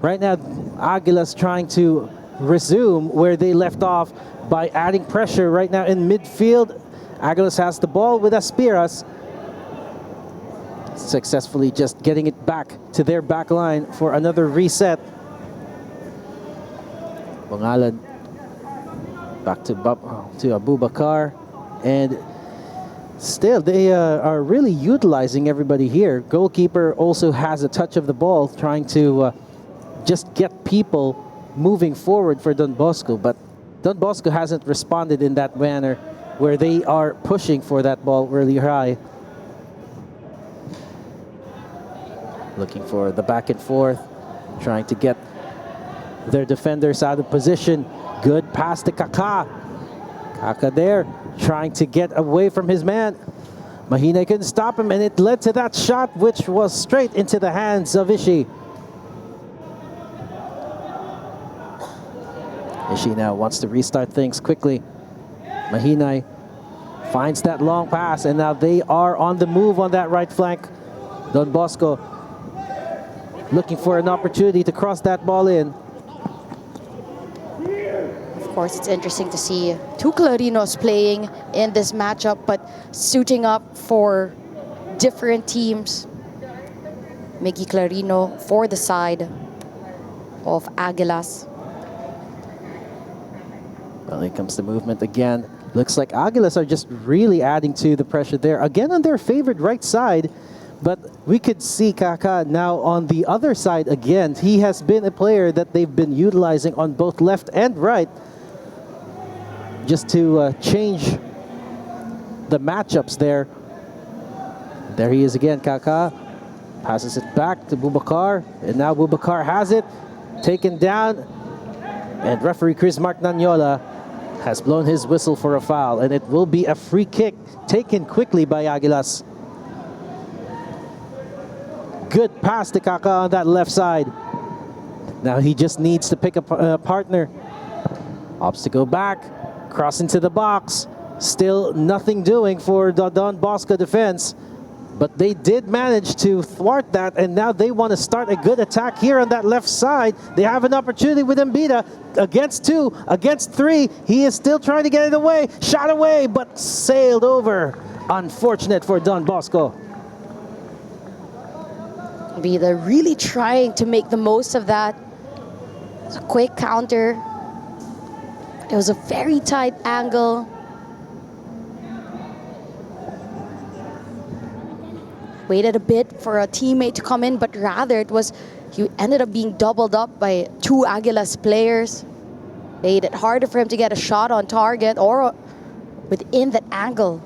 Right now, Aguilas trying to resume where they left off by adding pressure right now in midfield. Aguilas has the ball with Aspiras, successfully just getting it back to their back line for another reset. Bangalan back to Abubakar, and still they are really utilizing everybody here. Goalkeeper also has a touch of the ball, trying to just get people moving forward for Don Bosco, but Don Bosco hasn't responded in that manner where they are pushing for that ball really high. Looking for the back and forth, trying to get their defenders out of position. Good pass to Kaka. Kaka there, trying to get away from his man. Mahina couldn't stop him, and it led to that shot, which was straight into the hands of Ishi. Ishi now wants to restart things quickly. Mahina finds that long pass, and now they are on the move on that right flank. Don Bosco looking for an opportunity to cross that ball in. Of course, it's interesting to see two Clarinos playing in this matchup, but suiting up for different teams. Miggy Clarino for the side of Aguilas. Well, here comes the movement again. Looks like Aguilas are just really adding to the pressure there. Again on their favored right side, but we could see Kaka now on the other side again. He has been a player that they've been utilizing on both left and right, just to change the matchups there. There he is again, Kaka. Passes it back to Bubakar, and now Bubakar has it. Taken down, and referee Chris Mark Nanyola has blown his whistle for a foul, and it will be a free kick taken quickly by Aguilas. Good pass to Kaka on that left side. Now he just needs to pick a partner. Opts to go back, cross into the box. Still nothing doing for the Don Bosco defense, but they did manage to thwart that, and now they want to start a good attack here on that left side. They have an opportunity with Mbida against 2, against 3. He is still trying to get it away, shot away, but sailed over. Unfortunate for Don Bosco. Mbida really trying to make the most of that. It's a quick counter. It was a very tight angle. Waited a bit for a teammate to come in, but rather he ended up being doubled up by 2 Aguilas players. Made it harder for him to get a shot on target or within that angle.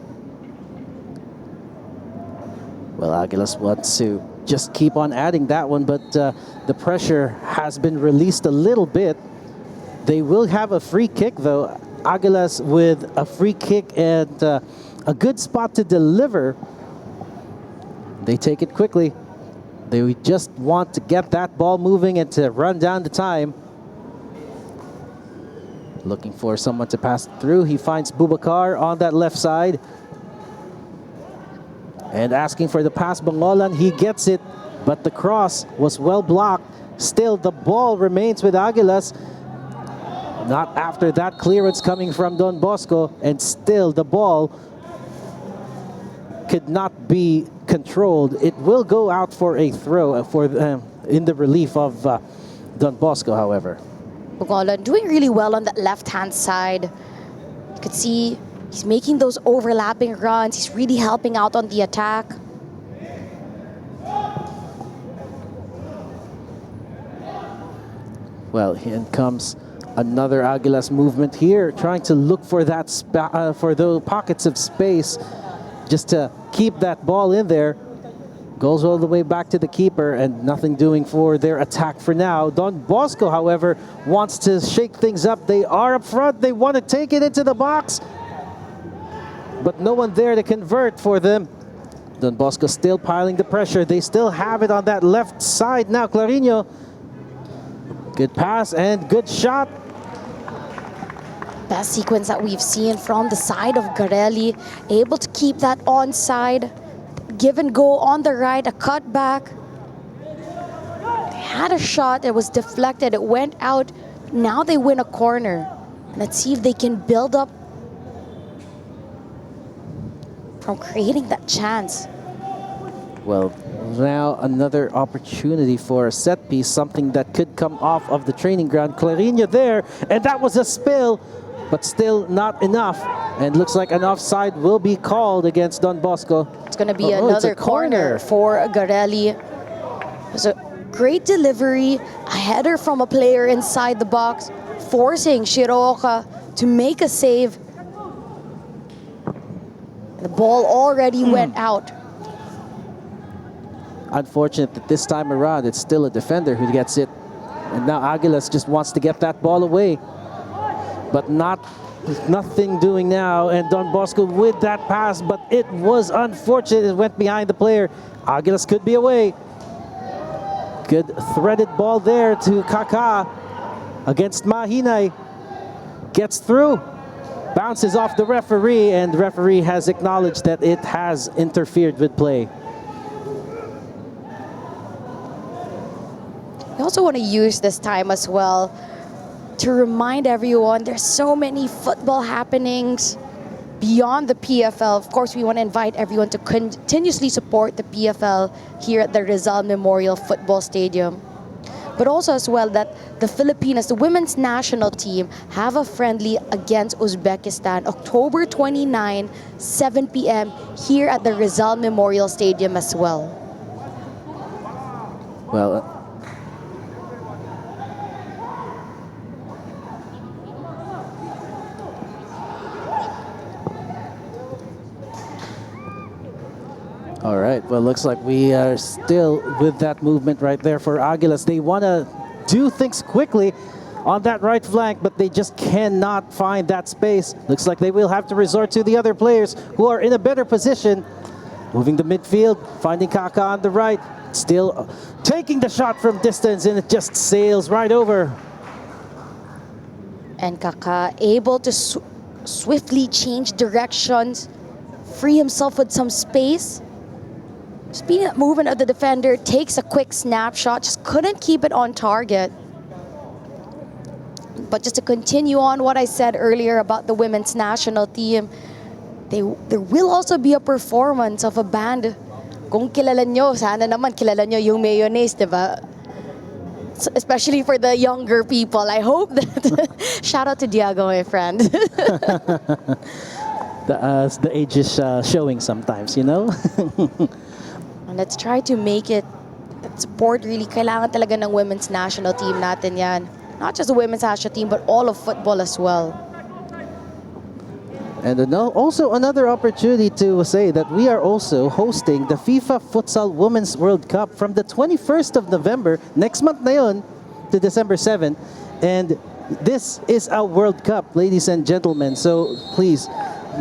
Well, Aguilas wants to just keep on adding that one, but the pressure has been released a little bit. They will have a free kick, though. Aguilas with a free kick and a good spot to deliver. They take it quickly. They just want to get that ball moving and to run down the time. Looking for someone to pass through. He finds Bubakar on that left side. And asking for the pass, Bangolan, he gets it, but the cross was well blocked. Still, the ball remains with Aguilas. Not after that clearance coming from Don Bosco, and still the ball could not be controlled. It will go out for a throw in the relief of Don Bosco, however. Bangolan doing really well on that left-hand side. You could see he's making those overlapping runs. He's really helping out on the attack. Well, in comes another Aguilas movement here, trying to look for that for those pockets of space, just to keep that ball in there. Goes all the way back to the keeper, and nothing doing for their attack for now. Don Bosco, however, wants to shake things up. They are up front. They want to take it into the box, but no one there to convert for them. Don Bosco still piling the pressure. They still have it on that left side now. Clarino. Good pass and good shot. Best sequence that we've seen from the side of Garelli. Able to keep that onside. Give and go on the right, a cutback. They had a shot, it was deflected, it went out. Now they win a corner. Let's see if they can build up from creating that chance. Well, now another opportunity for a set piece, something that could come off of the training ground. Clarino there, and that was a spill, but still not enough. And looks like an offside will be called against Don Bosco. It's going to be another corner for Garelli. It was a great delivery, a header from a player inside the box, forcing Shirooka to make a save. The ball already went out. Unfortunate that this time around it's still a defender who gets it. And now Aguilas just wants to get that ball away. But nothing doing now. And Don Bosco with that pass, but it was unfortunate. It went behind the player. Aguilas could be away. Good threaded ball there to Kaka against Mahinay. Gets through. Bounces off the referee, and the referee has acknowledged that it has interfered with play. I also want to use this time as well to remind everyone there's so many football happenings beyond the PFL. Of course, we want to invite everyone to continuously support the PFL here at the Rizal Memorial Football Stadium. But also as well that the Filipinas, the women's national team, have a friendly against Uzbekistan October 29, 7 p.m. here at the Rizal Memorial Stadium as well. Well, all right, well, looks like we are still with that movement right there for Aguilas. They want to do things quickly on that right flank, but they just cannot find that space. Looks like they will have to resort to the other players who are in a better position. Moving the midfield, finding Kaka on the right. Still taking the shot from distance, and it just sails right over. And Kaka able to swiftly change directions, free himself with some space. Speed movement of the defender, takes a quick snapshot, just couldn't keep it on target. But just to continue on what I said earlier about the women's national team, there will also be a performance of a band. Kung kilala nyo, sana naman kilala nyo yung mayonnaise, diba? Especially for the younger people. I hope that... Shout out to Diago, my friend. The age is showing sometimes, you know? Let's try to make it support really. Kailangan talaga ng women's national team natin yan. Not just the women's national team, but all of football as well. And also another opportunity to say that we are also hosting the FIFA Futsal Women's World Cup from the 21st of November, next month na yun, to December 7. And this is a World Cup, ladies and gentlemen. So please,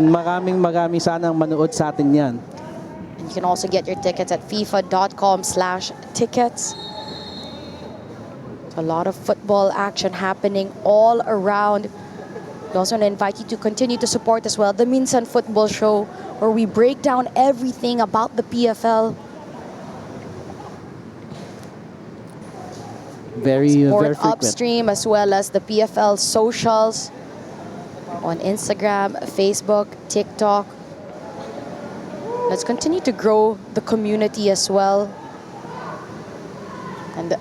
maraming sanang manood sa atin yan. You can also get your tickets at fifa.com/tickets. A lot of football action happening all around. We also want to invite you to continue to support as well the Minsan Football Show, where we break down everything about the PFL. Very frequent. Upstream, as well as the PFL socials on Instagram, Facebook, TikTok. Let's continue to grow the community as well. And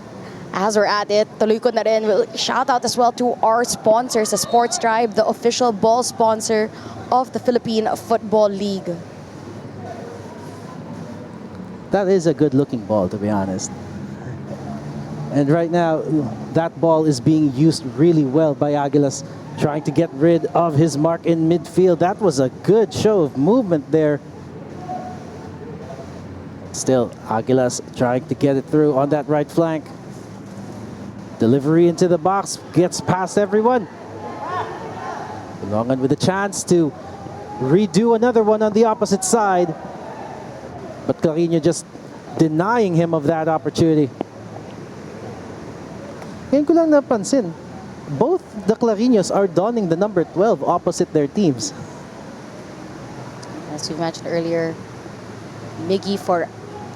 as we're at it, tuloy ko na rin, we'll shout out as well to our sponsors, the Sports Tribe, the official ball sponsor of the Philippine Football League. That is a good-looking ball, to be honest. And right now, that ball is being used really well by Aguilas, trying to get rid of his mark in midfield. That was a good show of movement there. Still, Aguilas trying to get it through on that right flank. Delivery into the box, gets past everyone. Longan with a chance to redo another one on the opposite side. But Carino just denying him of that opportunity. Ngayon ko lang napansin, both the Clarinos are donning the number 12 opposite their teams. As we mentioned earlier, Miggy for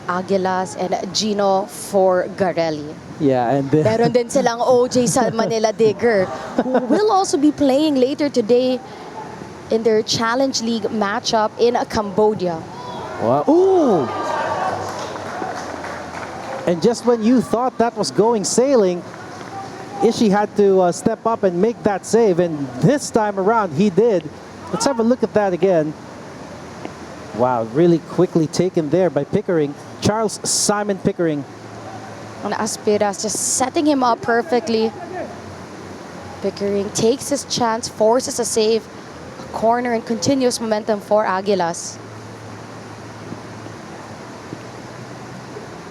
Aguilas and Gino for Garelli. Yeah, and Meron din silang OJ sa Manila Digger, who will also be playing later today in their Challenge League matchup in Cambodia. wow. Ooh! And just when you thought that was going sailing, Ishii had to step up and make that save, and this time around he did. Let's have a look at that again. Wow, really quickly taken there by Pickering. Charles Simon Pickering. And Aspiras just setting him up perfectly. Pickering takes his chance, forces a save, a corner, and continuous momentum for Aguilas.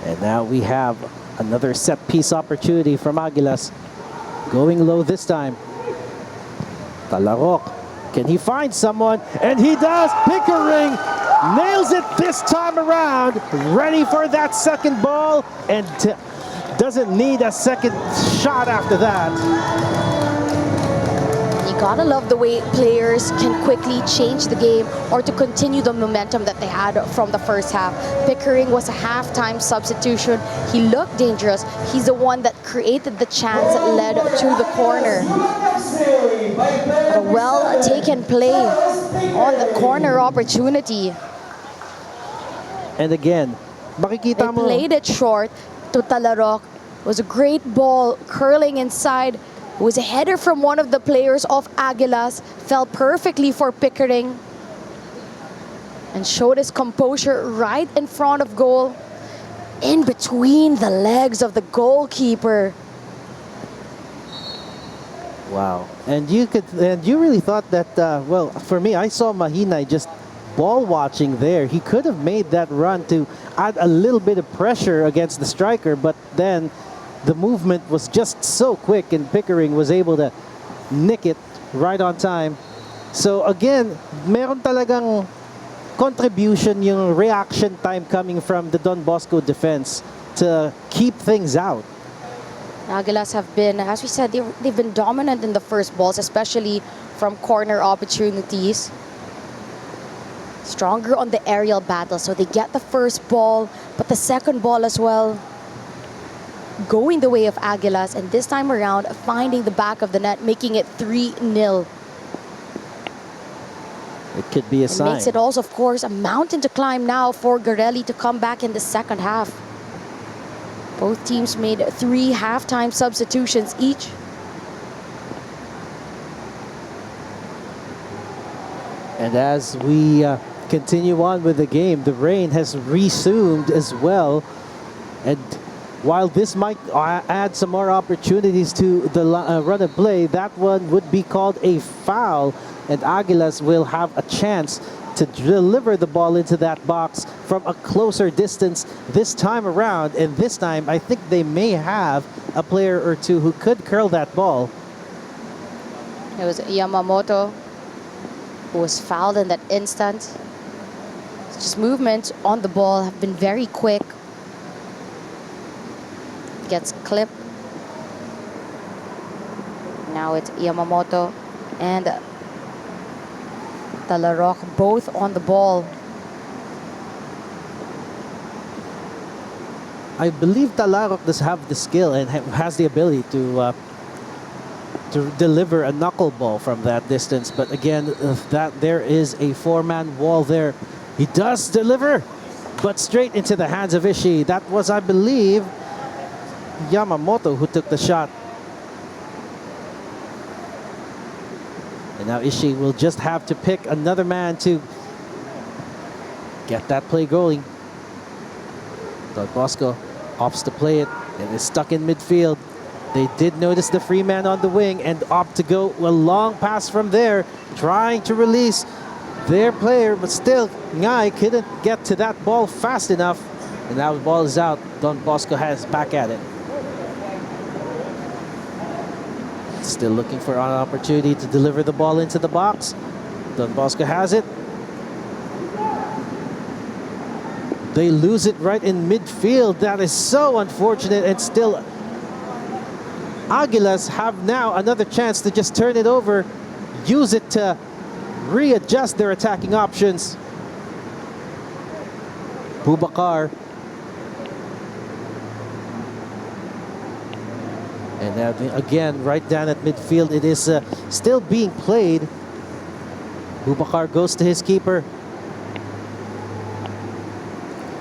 And now we have another set piece opportunity from Aguilas. Going low this time. Talarok. Can he find someone? And he does! Pickering nails it this time around. Ready for that second ball. And doesn't need a second shot after that. You gotta love the way players can quickly change the game or to continue the momentum that they had from the first half. Pickering was a halftime substitution. He looked dangerous. He's the one that created the chance that led to the corner. A well-taken play on the corner opportunity. And again, makikita They mo. played it short to Talarok. It was a great ball curling inside. It was a header from one of the players of Aguilas. Fell perfectly for Pickering. And showed his composure right in front of goal. In between the legs of the goalkeeper. Wow. And you really thought that, well, for me, I saw Mahinay just ball watching there. He could have made that run to add a little bit of pressure against the striker, but then the movement was just so quick and Pickering was able to nick it right on time. So again, meron talagang contribution yung reaction time coming from the Don Bosco defense to keep things out. Aguilas have been, as we said, they've been dominant in the first balls, especially from corner opportunities. Stronger on the aerial battle, so they get the first ball, but the second ball as well going the way of Aguilas, and this time around finding the back of the net, making it 3-0. It could be a It sign. makes it also, of course, a mountain to climb now for Garelli to come back in the second half. Both teams made 3 halftime substitutions each. And as we continue on with the game, the rain has resumed as well. And while this might add some more opportunities to the run and play, that one would be called a foul. And Aguilas will have a chance to deliver the ball into that box from a closer distance this time around. And this time, I think they may have a player or two who could curl that ball. It was Yamamoto who was fouled in that instant. It's just movements on the ball have been very quick. Gets clipped. Now it's Yamamoto and Talarok both on the ball. I believe Talarok does have the skill and has the ability to deliver a knuckleball from that distance. But again, that there is a 4-man wall there. He does deliver, but straight into the hands of Ishii. That was, I believe, Yamamoto who took the shot. And now Ishii will just have to pick another man to get that play going. Don Bosco opts to play it and is stuck in midfield. They did notice the free man on the wing and opt to go a long pass from there, trying to release their player, but still Ngai couldn't get to that ball fast enough. And now the ball is out. Don Bosco has back at it. Still looking for an opportunity to deliver the ball into the box. Don Bosco has it. They lose it right in midfield. That is so unfortunate. And still, Aguilas have now another chance to just turn it over, use it to readjust their attacking options. Boubacar. And again, right down at midfield, it is still being played. Boubacar goes to his keeper.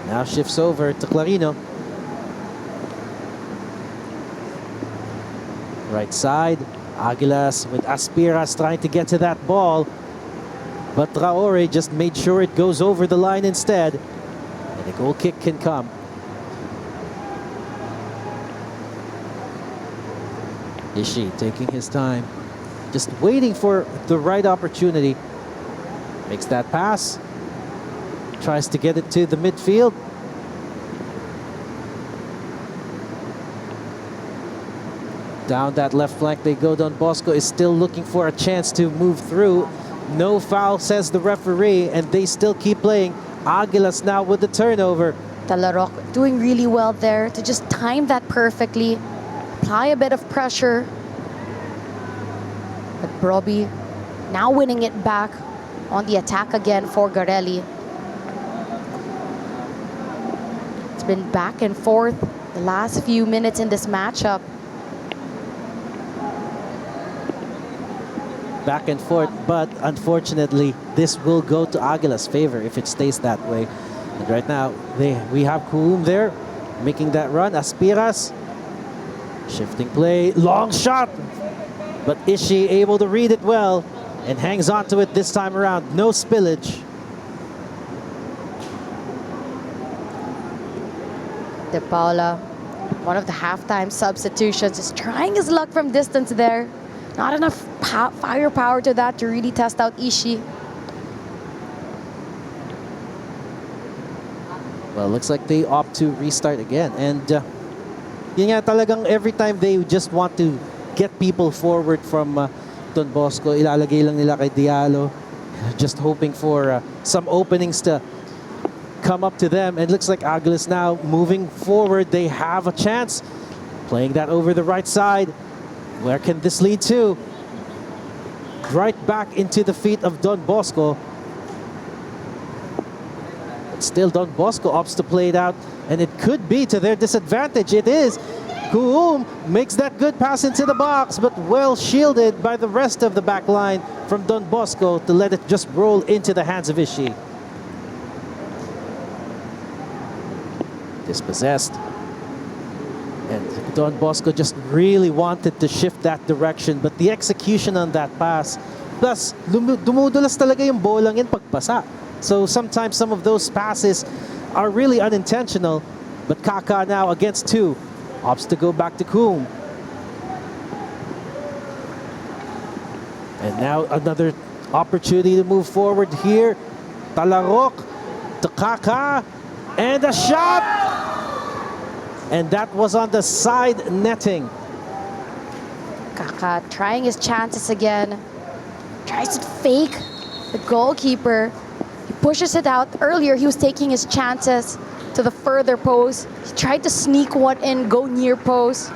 Now shifts over to Clarino. Right side, Aguilas with Aspiras trying to get to that ball. But Traore just made sure it goes over the line instead. And a goal kick can come. Ishi taking his time, just waiting for the right opportunity. Makes that pass. Tries to get it to the midfield. Down that left flank they go. Don Bosco is still looking for a chance to move through. No foul, says the referee, and they still keep playing. Aguilas now with the turnover. Talarok doing really well there to just time that perfectly. Apply a bit of pressure. But Broby now winning it back on the attack again for Garelli. It's been back and forth the last few minutes in this matchup. Back and forth, but unfortunately, this will go to Aguilas' favor if it stays that way. And right now, we have Kuum there, making that run. Aspiras, shifting play, long shot. But Ishi able to read it well and hangs on to it this time around. No spillage. De Paula, one of the halftime substitutions, is trying his luck from distance there. Not enough firepower to that to really test out Ishi. Well, looks like they opt to restart again. And yun nga talagang every time they just want to get people forward from Don Bosco, ilalagay lang nila kay Diallo. Just hoping for some openings to come up to them. And looks like Aguilas now moving forward. They have a chance. Playing that over the right side. Where can this lead to? Right back into the feet of Don Bosco. But still, Don Bosco opts to play it out, and it could be to their disadvantage. It is. Kuum makes that good pass into the box, but well shielded by the rest of the back line from Don Bosco to let it just roll into the hands of Ishi. Dispossessed. And Don Bosco just really wanted to shift that direction, but the execution on that pass, plus dumudulas talaga yung bolang in pagpasa. So sometimes some of those passes are really unintentional, but Kaka now against two, opts to go back to Kuum. And now another opportunity to move forward here. Talarok to Kaka, and a shot! And that was on the side netting. Kaka trying his chances again. Tries to fake the goalkeeper. He pushes it out. Earlier, he was taking his chances to the further post. He tried to sneak one in, go near post.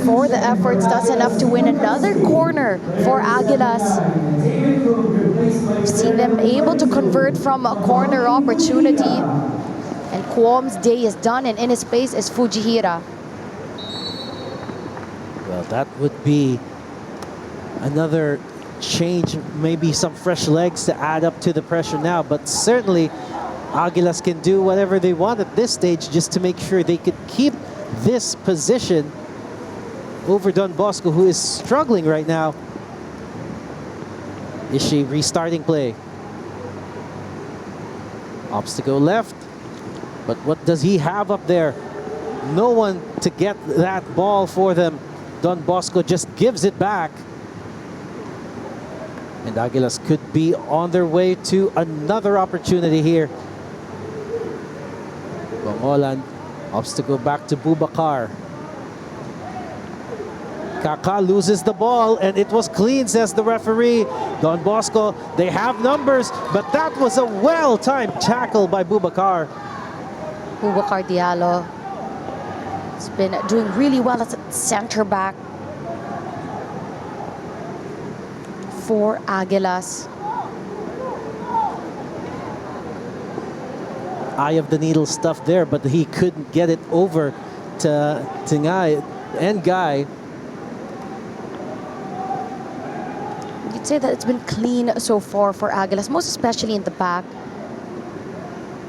For the efforts, that's enough to win another corner for Aguilas. We've seen them able to convert from a corner opportunity. And Kuom's day is done, and in his place is Fujihira. Well, that would be another change, maybe some fresh legs to add up to the pressure now. But certainly, Aguilas can do whatever they want at this stage just to make sure they could keep this position over Don Bosco, who is struggling right now. Ishi restarting play. Opts to go left. But what does he have up there? No one to get that ball for them. Don Bosco just gives it back. And Aguilas could be on their way to another opportunity here. Bongolan opts to go back to Boubacar. Kaká loses the ball, and it was clean, says the referee. Don Bosco, they have numbers, but that was a well-timed tackle by Boubacar. Boubacar Diallo has been doing really well as a center back for Aguilas. Eye of the needle stuff there, but he couldn't get it over to Tingai and Guy. You'd say that it's been clean so far for Aguilas, most especially in the back.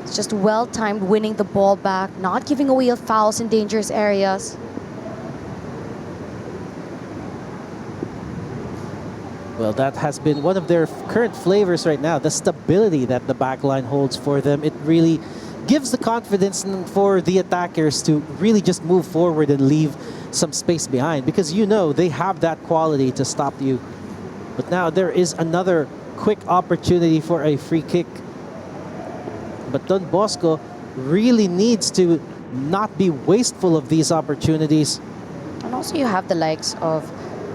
It's just well-timed winning the ball back, not giving away fouls in dangerous areas. Well, that has been one of their current flavors right now, the stability that the back line holds for them. It really gives the confidence for the attackers to really just move forward and leave some space behind, because you know they have that quality to stop you. But now there is another quick opportunity for a free kick. But Don Bosco really needs to not be wasteful of these opportunities. And also you have the likes of,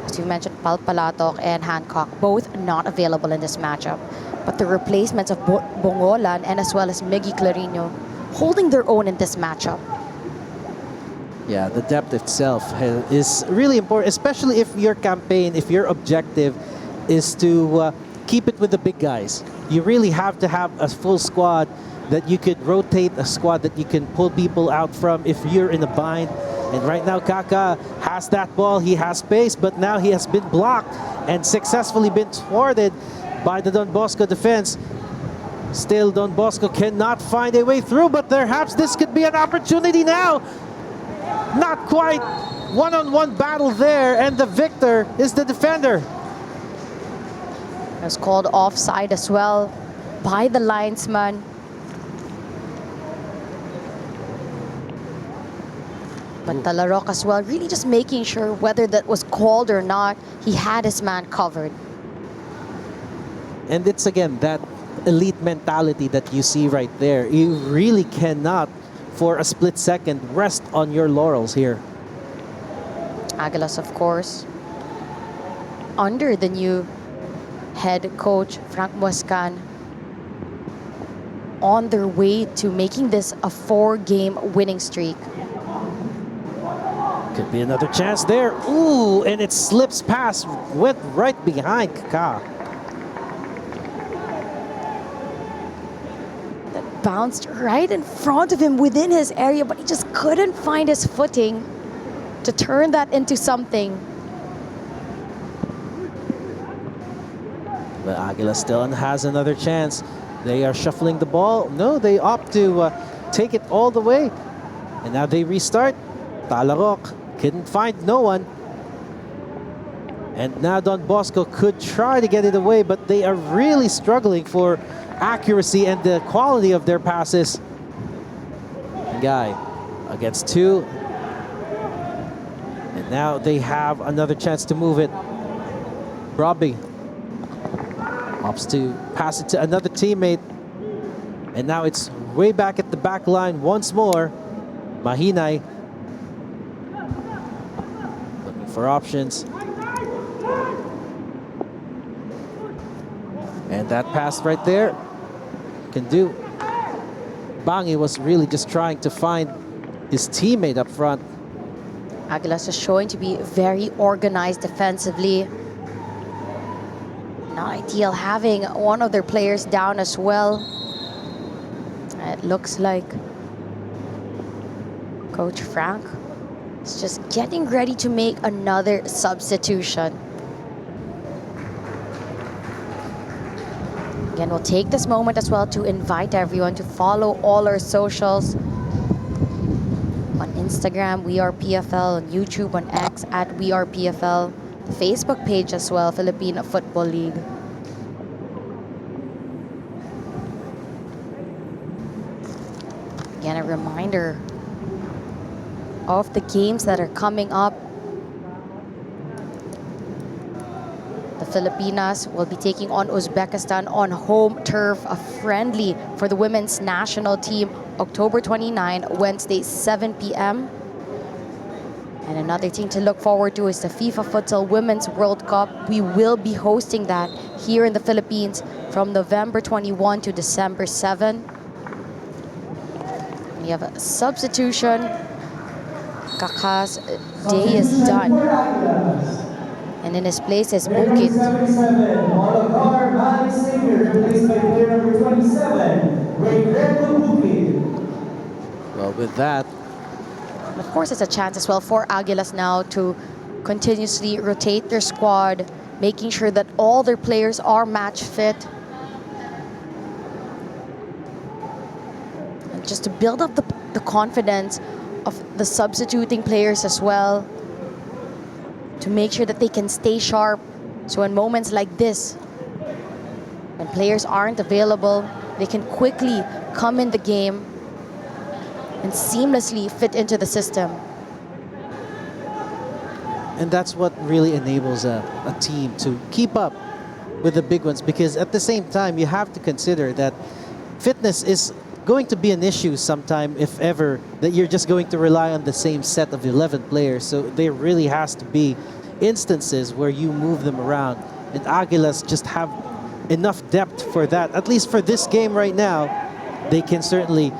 as you mentioned, Palpalatok and Hancock, both not available in this matchup. But the replacements of Bongolan and as well as Miggy Clarino holding their own in this matchup. Yeah, the depth itself is really important, especially if your campaign, if your objective is to keep it with the big guys. You really have to have a full squad that you could rotate, a squad that you can pull people out from if you're in a bind. And right now, Kaká has that ball. He has space, but now he has been blocked and successfully been thwarted by the Don Bosco defense. Still, Don Bosco cannot find a way through, but perhaps this could be an opportunity now. Not quite. One-on-one battle there, and the victor is the defender. It was called offside as well by the linesman. But Talarok as well, really just making sure whether that was called or not, he had his man covered. And it's again that elite mentality that you see right there. You really cannot, for a split second, rest on your laurels here. Aguilas, of course, under the new head coach, Frank Muescan, on their way to making this a 4-game winning streak. Could be another chance there. Ooh, and it slips past, went right behind Kaká. That bounced right in front of him within his area, but he just couldn't find his footing to turn that into something. But Aguila still has another chance. They are shuffling the ball. No, they opt to take it all the way. And now they restart. Talarok couldn't find no one. And now Don Bosco could try to get it away, but they are really struggling for accuracy and the quality of their passes. Guy against 2. And now they have another chance to move it. Robbie opts to pass it to another teammate. And now it's way back at the back line once more. Mahinay looking for options. And that pass right there can do. Bangi was really just trying to find his teammate up front. Aguilas is showing to be very organized defensively. Not ideal having one of their players down as well. It looks like Coach Frank is just getting ready to make another substitution. Again, we'll take this moment as well to invite everyone to follow all our socials. On Instagram, We Are PFL. On YouTube, on X, at We Are PFL. The Facebook page as well, Philippine Football League. Again, a reminder of the games that are coming up. The Filipinas will be taking on Uzbekistan on home turf, a friendly for the women's national team, October 29, Wednesday, 7 p.m. And another thing to look forward to is the FIFA Futsal Women's World Cup. We will be hosting that here in the Philippines from November 21 to December 7. We have a substitution. Kaka's day is done. And in his place is Bukit. Well, with that, Of course, it's a chance as well for Aguilas now to continuously rotate their squad, making sure that all their players are match fit. And just to build up the confidence of the substituting players as well, to make sure that they can stay sharp. So in moments like this, when players aren't available, they can quickly come in the game and seamlessly fit into the system. and that's what really enables a team to keep up with the big ones, because at the same time, you have to consider that fitness is going to be an issue sometime, if ever, that you're just going to rely on the same set of 11 players. So there really has to be instances where you move them around. And Aguilas just have enough depth for that. At least for this game right now, they can certainly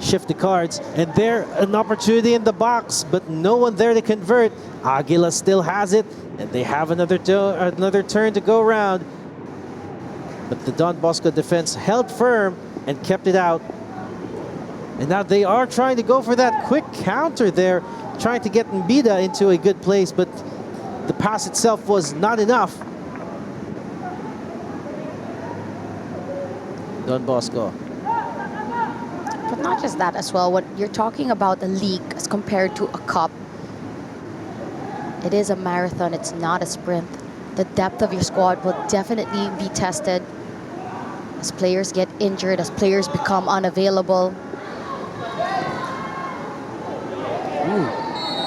shift the cards. And there, an opportunity in the box, but no one there to convert. Aguilas still has it, and they have another turn to go around. But the Don Bosco defense held firm and kept it out. And now they are trying to go for that quick counter there, trying to get Mbida into a good place, but the pass itself was not enough. Don Bosco. But not just that as well, when you're talking about the league as compared to a cup, it is a marathon, it's not a sprint. The depth of your squad will definitely be tested as players get injured, as players become unavailable.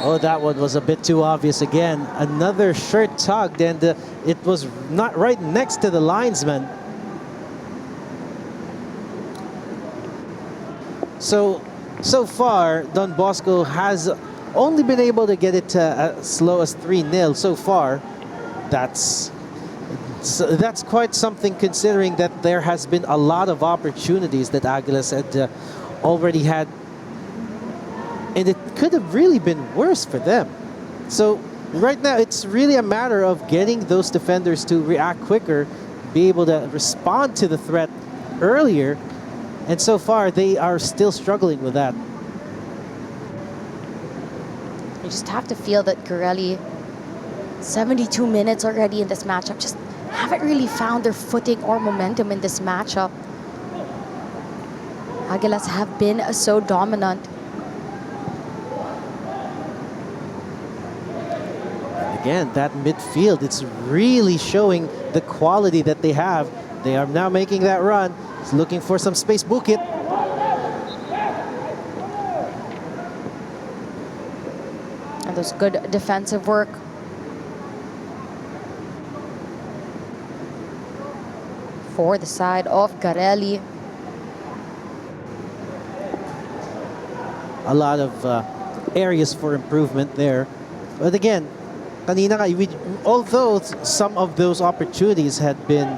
Oh, that one was a bit too obvious again. Another shirt tugged, and it was not right next to the linesman. So far, Don Bosco has only been able to get it to as low as 3-0 so far. That's quite something, considering that there has been a lot of opportunities that Aguilas had already had. And it could have really been worse for them. So right now, it's really a matter of getting those defenders to react quicker, be able to respond to the threat earlier. And so far, they are still struggling with that. You just have to feel that Garelli, 72 minutes already in this matchup, just haven't really found their footing or momentum in this matchup. Aguilas have been so dominant. Again, that midfield, it's really showing the quality that they have. They are now making that run. It's looking for some space. Bukit. And those good defensive work. For the side of Garelli. A lot of areas for improvement there. But again, kanina nga, although some of those opportunities had been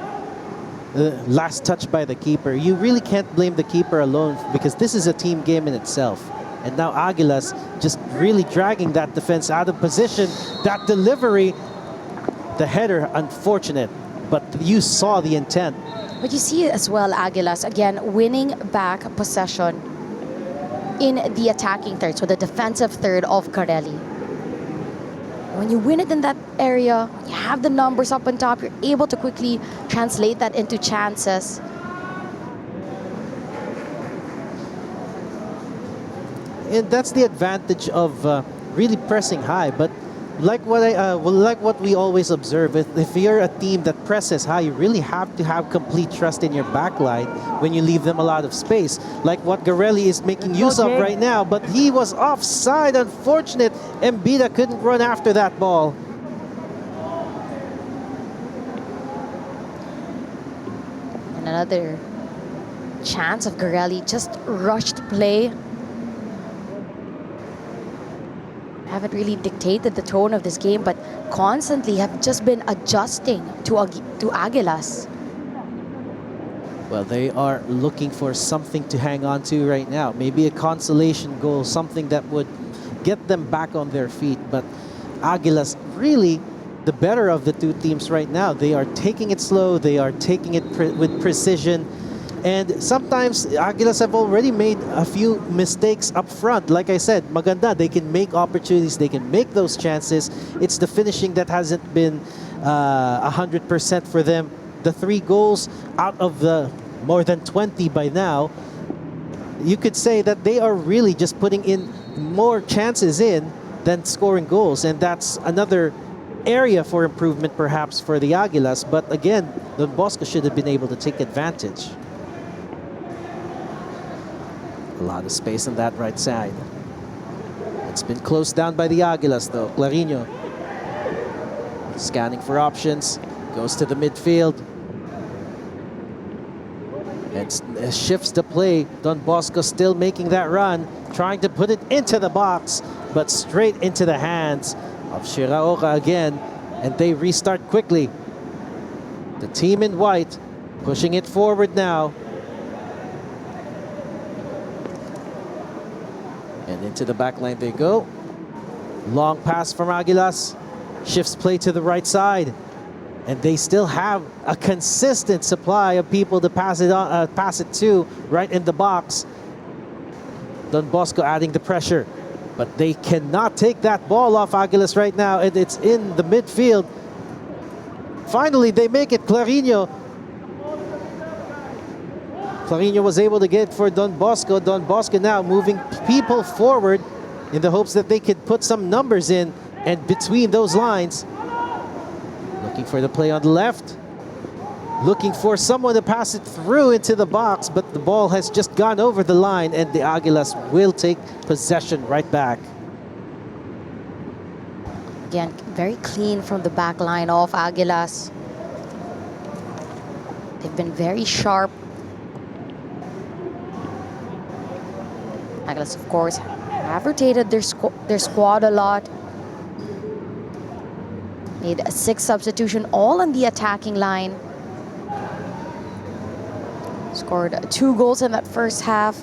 last touched by the keeper, you really can't blame the keeper alone, because this is a team game in itself. And now Aguilas just really dragging that defense out of position. That delivery, the header, unfortunate, but you saw the intent. But you see as well, Aguilas, again, winning back possession in the attacking third, so the defensive third of Garelli. When you win it in that area, you have the numbers up on top, you're able to quickly translate that into chances. And that's the advantage of really pressing high. But like what we always observe, if you're a team that presses high, you really have to have complete trust in your backline when you leave them a lot of space. Like what Garelli is making use of right now, but he was offside. Unfortunate. Mbida couldn't run after that ball. And another chance of Garelli, just rushed play. haven't really dictated the tone of this game, but constantly have just been adjusting to Aguilas. Well, they are looking for something to hang on to right now. Maybe a consolation goal, something that would get them back on their feet. But Aguilas really the better of the two teams right now. They are taking it slow. They are taking it with precision. And sometimes Aguilas have already made a few mistakes up front. Like I said, maganda, they can make opportunities. They can make those chances. It's the finishing that hasn't been 100% for them. The 3 goals out of the more than 20 by now, you could say that they are really just putting in more chances in than scoring goals. And that's another area for improvement perhaps for the Aguilas. But again, Don Bosco should have been able to take advantage. A lot of space on that right side. It's been closed down by the Aguilas though. Clarino scanning for options, goes to the midfield. And shifts the play. Don Bosco still making that run, trying to put it into the box, but straight into the hands of Shiraoka again, and they restart quickly. The team in white pushing it forward now. And into the back line they go. Long pass from Aguilas. Shifts play to the right side. And they still have a consistent supply of people to pass it to right in the box. Don Bosco adding the pressure. But they cannot take that ball off Aguilas right now, and it's in the midfield. Finally, they make it. Clarino was able to get it for Don Bosco. Don Bosco now moving people forward in the hopes that they could put some numbers in and between those lines. Looking for the play on the left. Looking for someone to pass it through into the box, but the ball has just gone over the line, and the Aguilas will take possession right back. Again, very clean from the back line of Aguilas. They've been very sharp. Aguilas, of course, have rotated their squad a lot. Made 6 substitutions, all on the attacking line. Scored 2 goals in that first half.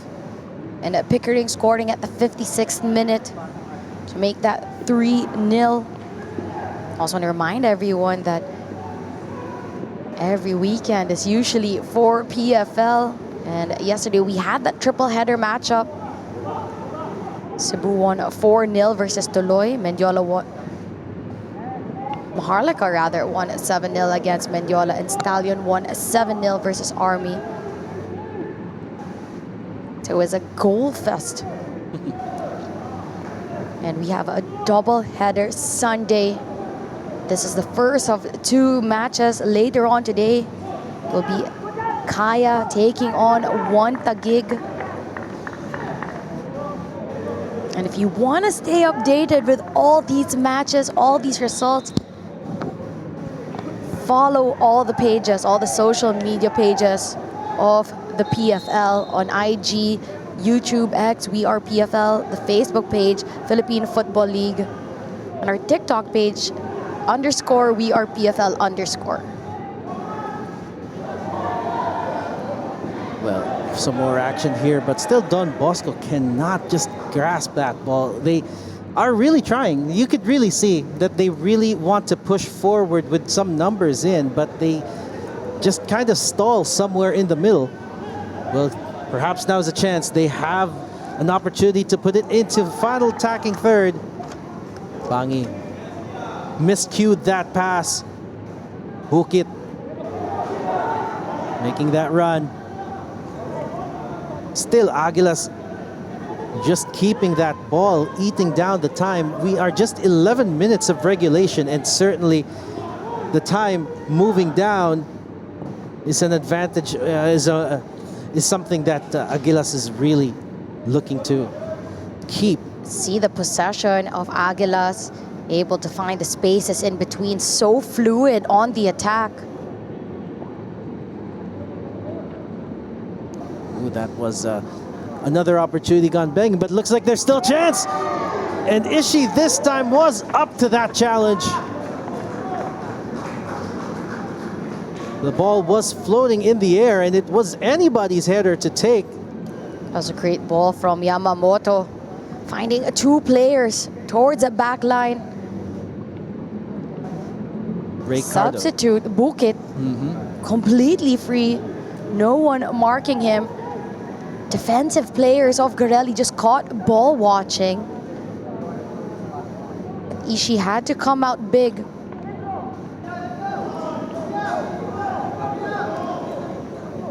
And Pickering scoring at the 56th minute to make that 3-0. Also want to remind everyone that every weekend is usually for PFL. And yesterday we had that triple header matchup. Cebu won 4-0 versus Tuloy. Maharlika rather won 7-0 against Mendiola, and Stallion won 7-0 versus Army. So it was a goal fest. And we have a double header Sunday. This is the first of 2 matches. Later on today will be Kaya taking on One Taguig. And if you want to stay updated with all these matches, all these results, follow all the pages, all the social media pages of the PFL on IG, YouTube, X, We Are PFL, the Facebook page, Philippine Football League, and our TikTok page, _We Are PFL _. Well, some more action here, but still Don Bosco cannot just grasp that ball. They are really trying. You could really see that they really want to push forward with some numbers in, but they just kind of stall somewhere in the middle. Well, perhaps now is a chance. They have an opportunity to put it into final attacking third. Bangi miscued that pass. Hook it. Making that run. Still Aguilas just keeping that ball, eating down the time. We are just 11 minutes of regulation, and certainly the time moving down is an advantage, is something that Aguilas is really looking to keep. See the possession of Aguilas, able to find the spaces in between, so fluid on the attack. Ooh, that was another opportunity gone bang, but looks like there's still a chance. And Ishii this time was up to that challenge. The ball was floating in the air and it was anybody's header to take. That was a great ball from Yamamoto, finding two players towards the back line. Ricardo. Substitute Bukit, completely free, no one marking him. Defensive players of Garelli just caught ball watching. Ishii had to come out big.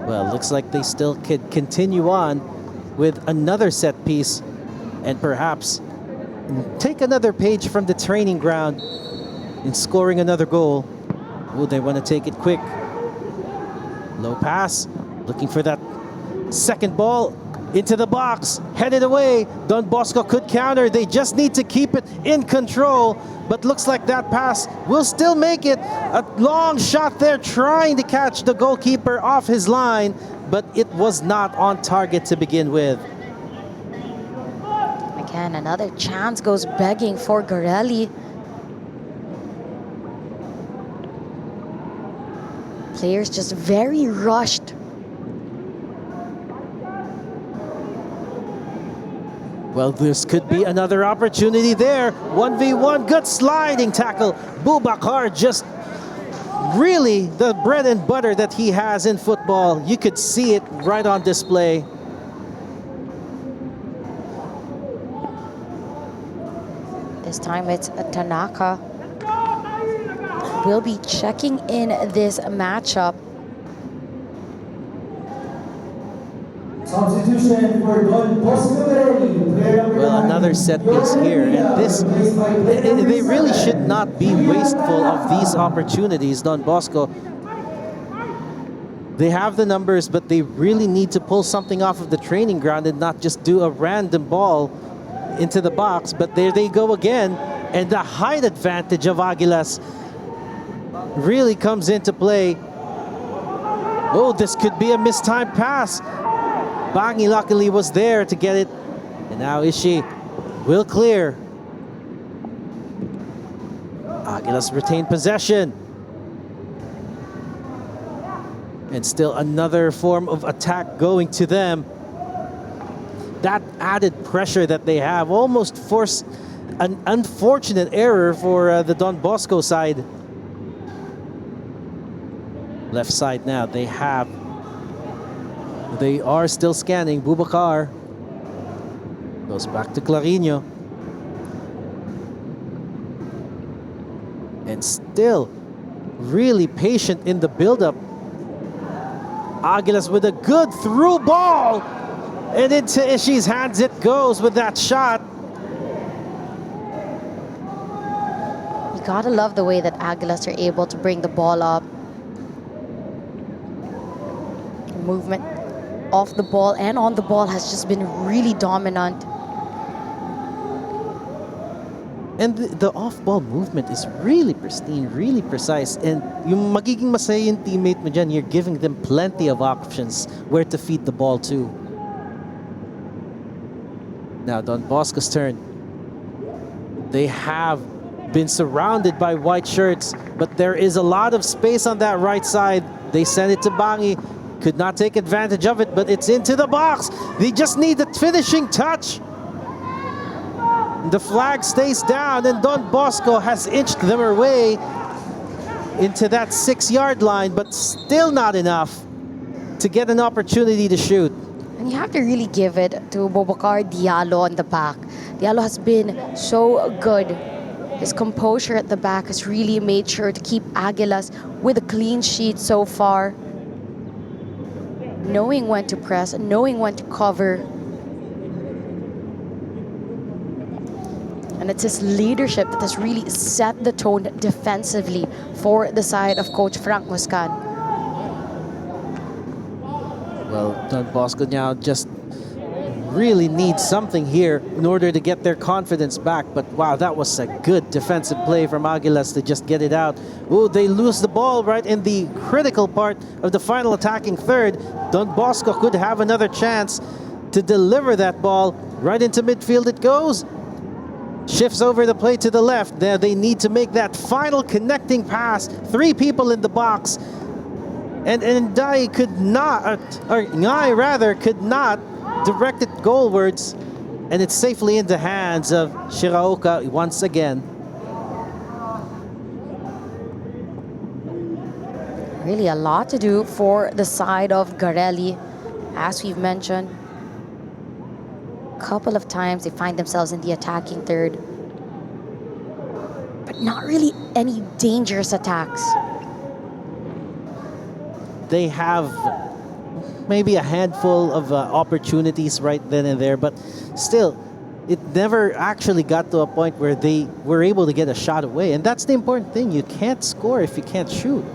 Well, looks like they still could continue on with another set piece and perhaps take another page from the training ground in scoring another goal. Oh, they want to take it quick. Low pass, looking for that second ball into the box, headed away. Don Bosco could counter. They just need to keep it in control. But looks like that pass will still make it. A long shot there trying to catch the goalkeeper off his line, but it was not on target to begin with. Again, another chance goes begging for Garelli. Players just very rushed. Well, this could be another opportunity there. 1v1, good sliding tackle. Boubacar just really the bread and butter that he has in football. You could see it right on display. This time it's Tanaka. Will be checking in this matchup. Substitution for Bosco Garelli. Well, another set piece here, and they really should not be wasteful of these opportunities. Don Bosco, they have the numbers, but they really need to pull something off of the training ground and not just do a random ball into the box. But there they go again, and the height advantage of Aguilas really comes into play. Oh, this could be a mistimed pass. Bangi luckily was there to get it. And now Ishii will clear. Aguilas retained possession. And still another form of attack going to them. That added pressure that they have almost forced an unfortunate error for the Don Bosco side. Left side now, they are still scanning. Boubacar goes back to Clarino. And still really patient in the build-up. Aguilas with a good through ball. And into Ishii's hands it goes with that shot. You gotta love the way that Aguilas are able to bring the ball up. Movement off the ball and on the ball has just been really dominant. And the off-ball movement is really pristine, really precise. And yung magiging masaya yung teammate mo dyan, you're giving them plenty of options where to feed the ball to. Now Don Bosco's turn. They have been surrounded by white shirts, but there is a lot of space on that right side. They send it to Bangi. Could not take advantage of it, but it's into the box. They just need the finishing touch. The flag stays down, and Don Bosco has inched them away into that 6-yard line, but still not enough to get an opportunity to shoot. And you have to really give it to Boubacar Diallo on the back. Diallo has been so good. His composure at the back has really made sure to keep Aguilas with a clean sheet so far. Knowing when to press, knowing when to cover. And it's his leadership that has really set the tone defensively for the side of Coach Frank Muscan. Well, Don Bosco now just really needs something here in order to get their confidence back. But wow, that was a good defensive play from Aguilas to just get it out. Oh, they lose the ball right in the critical part of the final attacking third. Don Bosco could have another chance to deliver that ball. Right into midfield it goes. shifts over the play to the left. Now they need to make that final connecting pass. 3 people in the box. And Ndai could not, or Ngai rather, could not direct it goalwards. And it's safely in the hands of Shiraoka once again. Really a lot to do for the side of Garelli, as we've mentioned. A couple of times they find themselves in the attacking third, but not really any dangerous attacks. They have maybe a handful of opportunities right then and there, but still, it never actually got to a point where they were able to get a shot away. And that's the important thing. You can't score if you can't shoot.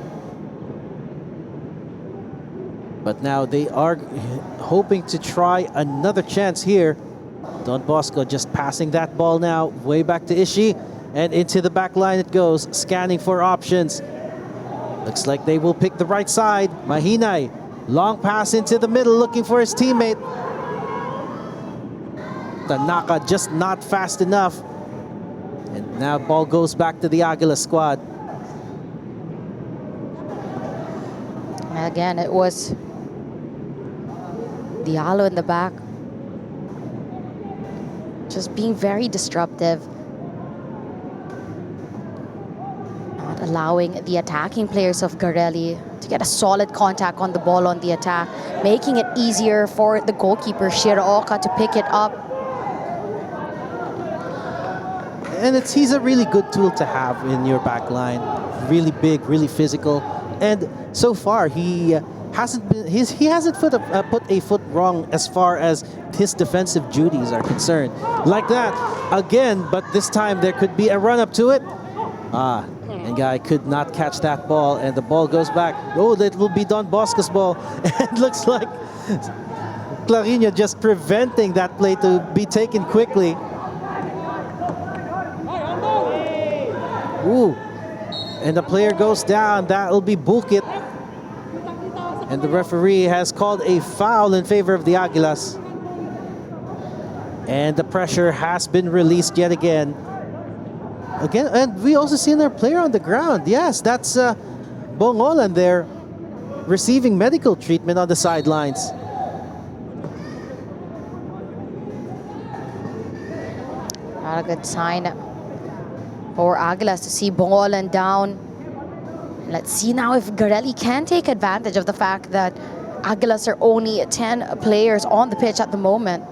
But now they are hoping to try another chance here. Don Bosco just passing that ball now, way back to Ishii, and into the back line it goes, scanning for options. Looks like they will pick the right side. Mahinay, long pass into the middle, looking for his teammate. Tanaka just not fast enough. And now ball goes back to the Aguilas squad. Again, it was Diallo in the back, just being very disruptive, not allowing the attacking players of Garelli to get a solid contact on the ball on the attack, making it easier for the goalkeeper Shiraoka to pick it up. And he's a really good tool to have in your back line. Really big, really physical, and so far he hasn't put a foot wrong as far as his defensive duties are concerned. Like that again, but this time there could be a run up to it. And guy could not catch that ball, and the ball goes back. Oh, that will be Don Bosco's ball. And looks like Clarino just preventing that play to be taken quickly. Ooh, and the player goes down. That will be Bukit. And the referee has called a foul in favor of the Aguilas. And the pressure has been released yet again. And we also seen our player on the ground. Yes, that's Bongolan there, receiving medical treatment on the sidelines. Not a good sign for Aguilas to see Bongolan down. Let's see now if Garelli can take advantage of the fact that Aguilas are only 10 players on the pitch at the moment.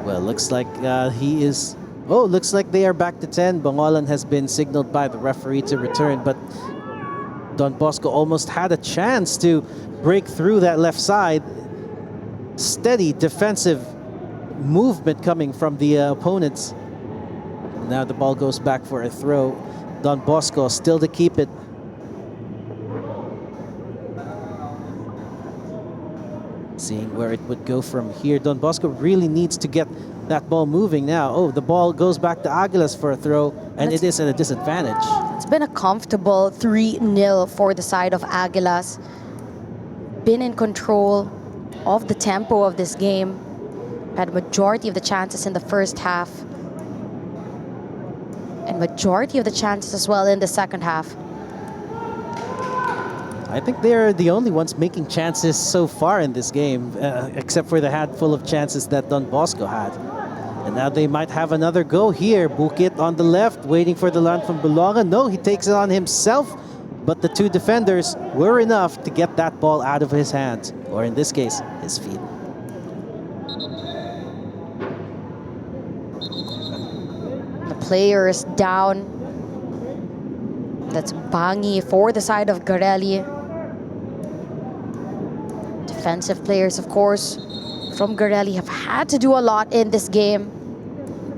Well, looks like he is... Oh, looks like they are back to 10. Bongolan has been signaled by the referee to return, but Don Bosco almost had a chance to break through that left side. Steady defensive movement coming from the opponents. Now the ball goes back for a throw. Don Bosco still to keep it. Seeing where it would go from here. Don Bosco really needs to get that ball moving now. Oh, the ball goes back to Aguilas for a throw, and it is at a disadvantage. It's been a comfortable 3-0 for the side of Aguilas. Been in control of the tempo of this game. Had a majority of the chances in the first half. And majority of the chances as well in the second half. I think they're the only ones making chances so far in this game, except for the handful of chances that Don Bosco had. And now they might have another go here. Bukit on the left, waiting for the run from Bulonga. No, he takes it on himself, but the 2 defenders were enough to get that ball out of his hands, or in this case, his feet. The player is down. That's Bangi for the side of Garelli. Defensive players, of course, from Garelli have had to do a lot in this game.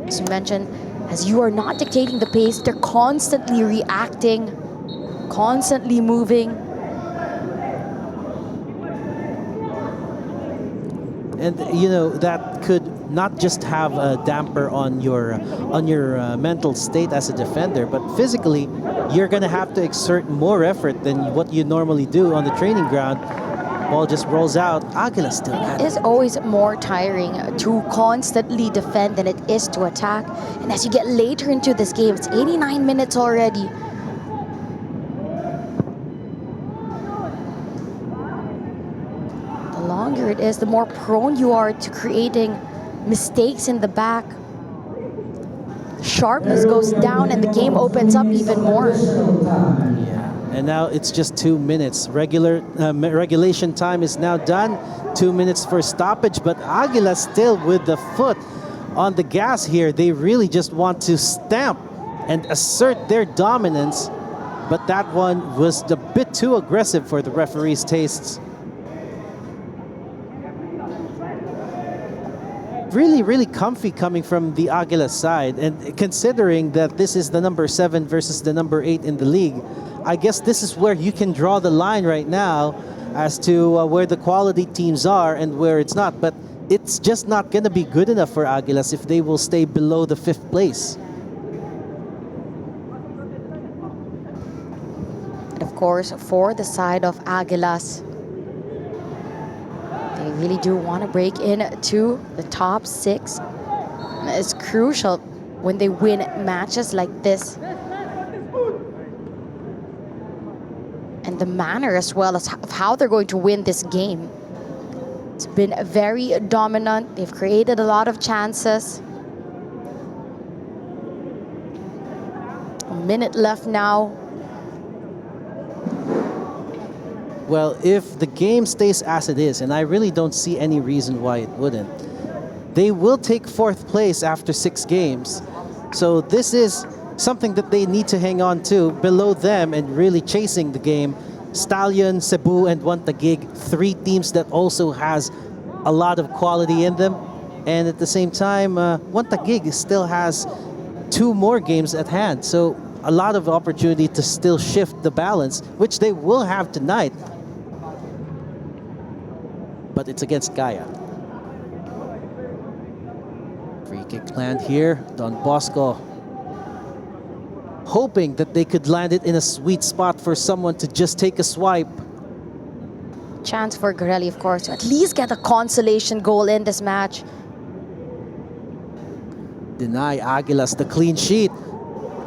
As you mentioned, as you are not dictating the pace, they're constantly reacting, constantly moving. And you know, that could not just have a damper on your mental state as a defender, but physically you're going to have to exert more effort than what you normally do on the training ground. ball just rolls out. Aguilas still got It it. is always more tiring to constantly defend than it is to attack. And as you get later into this game, it's 89 minutes already. The longer it is, the more prone you are to creating mistakes in the back. Sharpness goes down and the game opens up even more. And now it's just 2 minutes. Regulation time is now done. 2 minutes for stoppage, but Aguila still with the foot on the gas here. They really just want to stamp and assert their dominance, but that one was a bit too aggressive for the referee's tastes. Really, really comfy coming from the Aguilas side, and considering that this is the number 7 versus the number 8 in the league, I guess this is where you can draw the line right now as to where the quality teams are and where it's not. But it's just not going to be good enough for Aguilas if they will stay below the 5th place. And of course, for the side of Aguilas, they really do want to break into the top 6. It's crucial when they win matches like this. And the manner as well as of how they're going to win this game. It's been very dominant. They've created a lot of chances. A minute left now. Well, if the game stays as it is, and I really don't see any reason why it wouldn't, they will take 4th place after 6 games. So this is something that they need to hang on to. Below them and really chasing the game, Stallion, Cebu, and Wantagig, 3 teams that also has a lot of quality in them. And at the same time, Wantagig still has 2 more games at hand. So a lot of opportunity to still shift the balance, which they will have tonight. But it's against Gaia. Free kick land here. Don Bosco hoping that they could land it in a sweet spot for someone to just take a swipe. Chance for Garelli, of course, to at least get a consolation goal in this match. Deny Aguilas the clean sheet,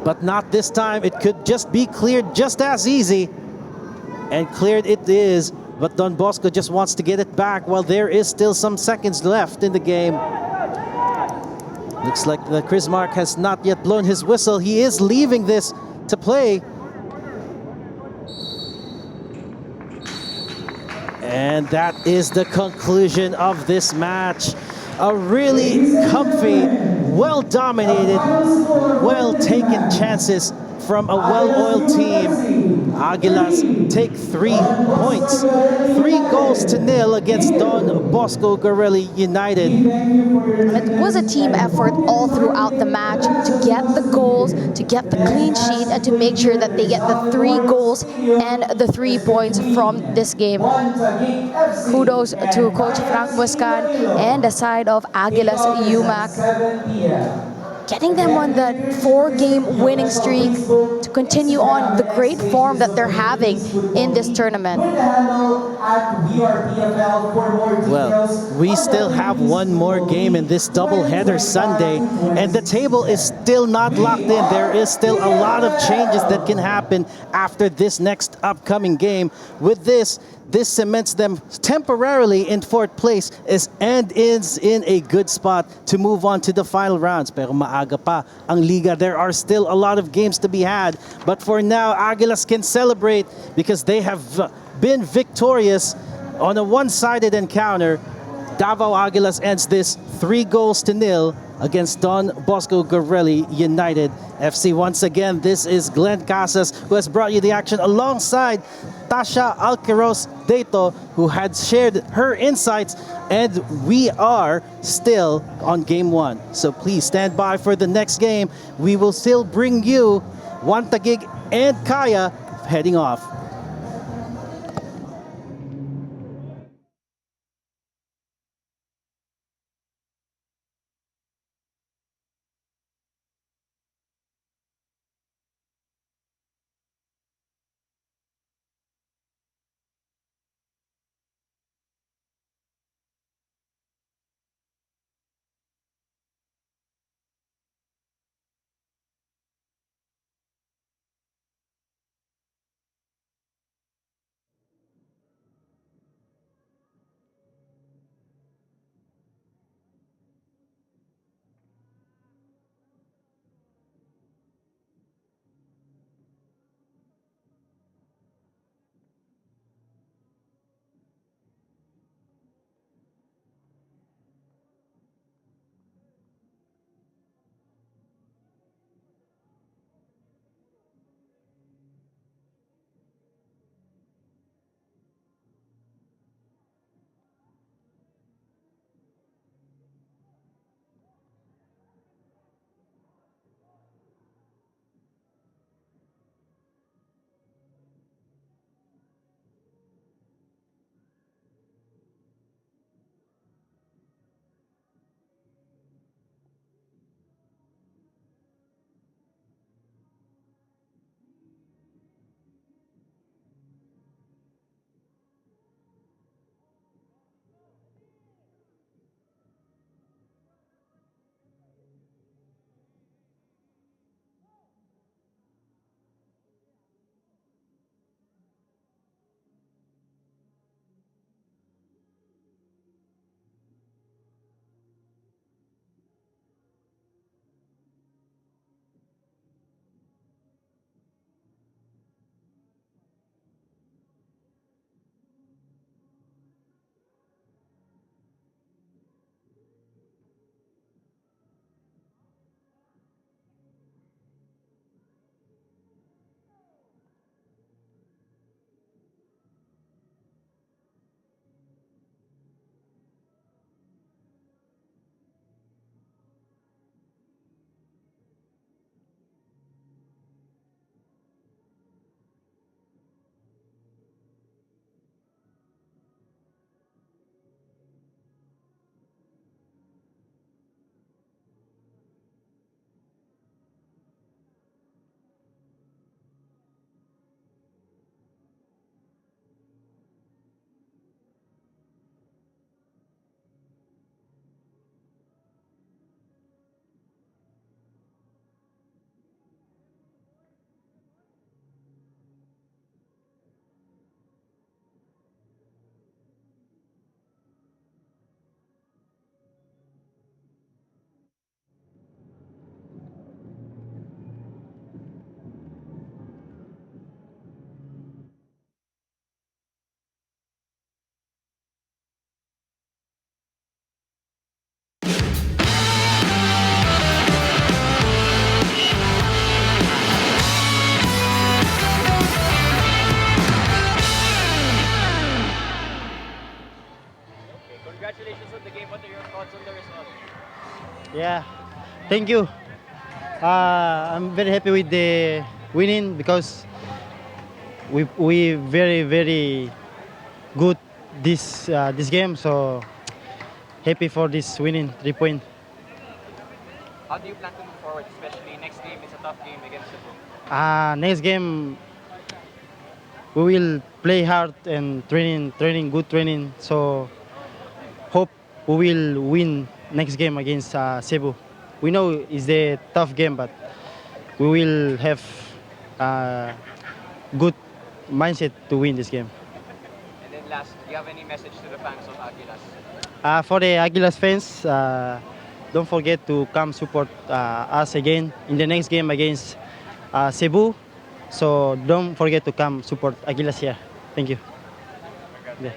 but not this time. It could just be cleared just as easy. And cleared it is, but Don Bosco just wants to get it back while there is still some seconds left in the game. Looks like the Chris Mark has not yet blown his whistle. He is leaving this to play. And that is the conclusion of this match. A really comfy, well-dominated, well-taken chances from a well-oiled team. Aguilas take 3 points. 3 goals to nil against Don Bosco Garelli United. It was a team effort all throughout the match to get the goals, to get the clean sheet, and to make sure that they get the 3 goals and the 3 points from this game. Kudos to Coach Frank Muscan and the side of Aguilas Umak, getting them on that 4-game winning streak to continue on the great form that they're having in this tournament. Well, we still have one more game in this doubleheader Sunday, and the table is still not locked in. There is still a lot of changes that can happen after this next upcoming game. With this cements them temporarily in 4th place and is in a good spot to move on to the final rounds. Pero maaga pa ang liga. There are still a lot of games to be had. But for now, Aguilas can celebrate because they have been victorious on a one-sided encounter. Davao Aguilas ends this 3 goals to nil against Don Bosco Garelli United FC. Once again, this is Glenn Casas who has brought you the action alongside Tasha Alqueros Deto, who had shared her insights, and we are still on game 1. So please stand by for the next game. We will still bring you Wantagig and Kaya heading off. Yeah, thank you. I'm very happy with the winning because we very good this game. So happy for this winning 3 point. How do you plan to move forward, especially next game is a tough game against Cebu? Next game we will play hard and training good training. So hope we will win next game against Cebu. We know it's a tough game, but we will have good mindset to win this game. And then last, do you have any message to the fans of Aguilas? For the Aguilas fans, don't forget to come support us again in the next game against Cebu. So don't forget to come support Aguilas here. Thank you. Yeah.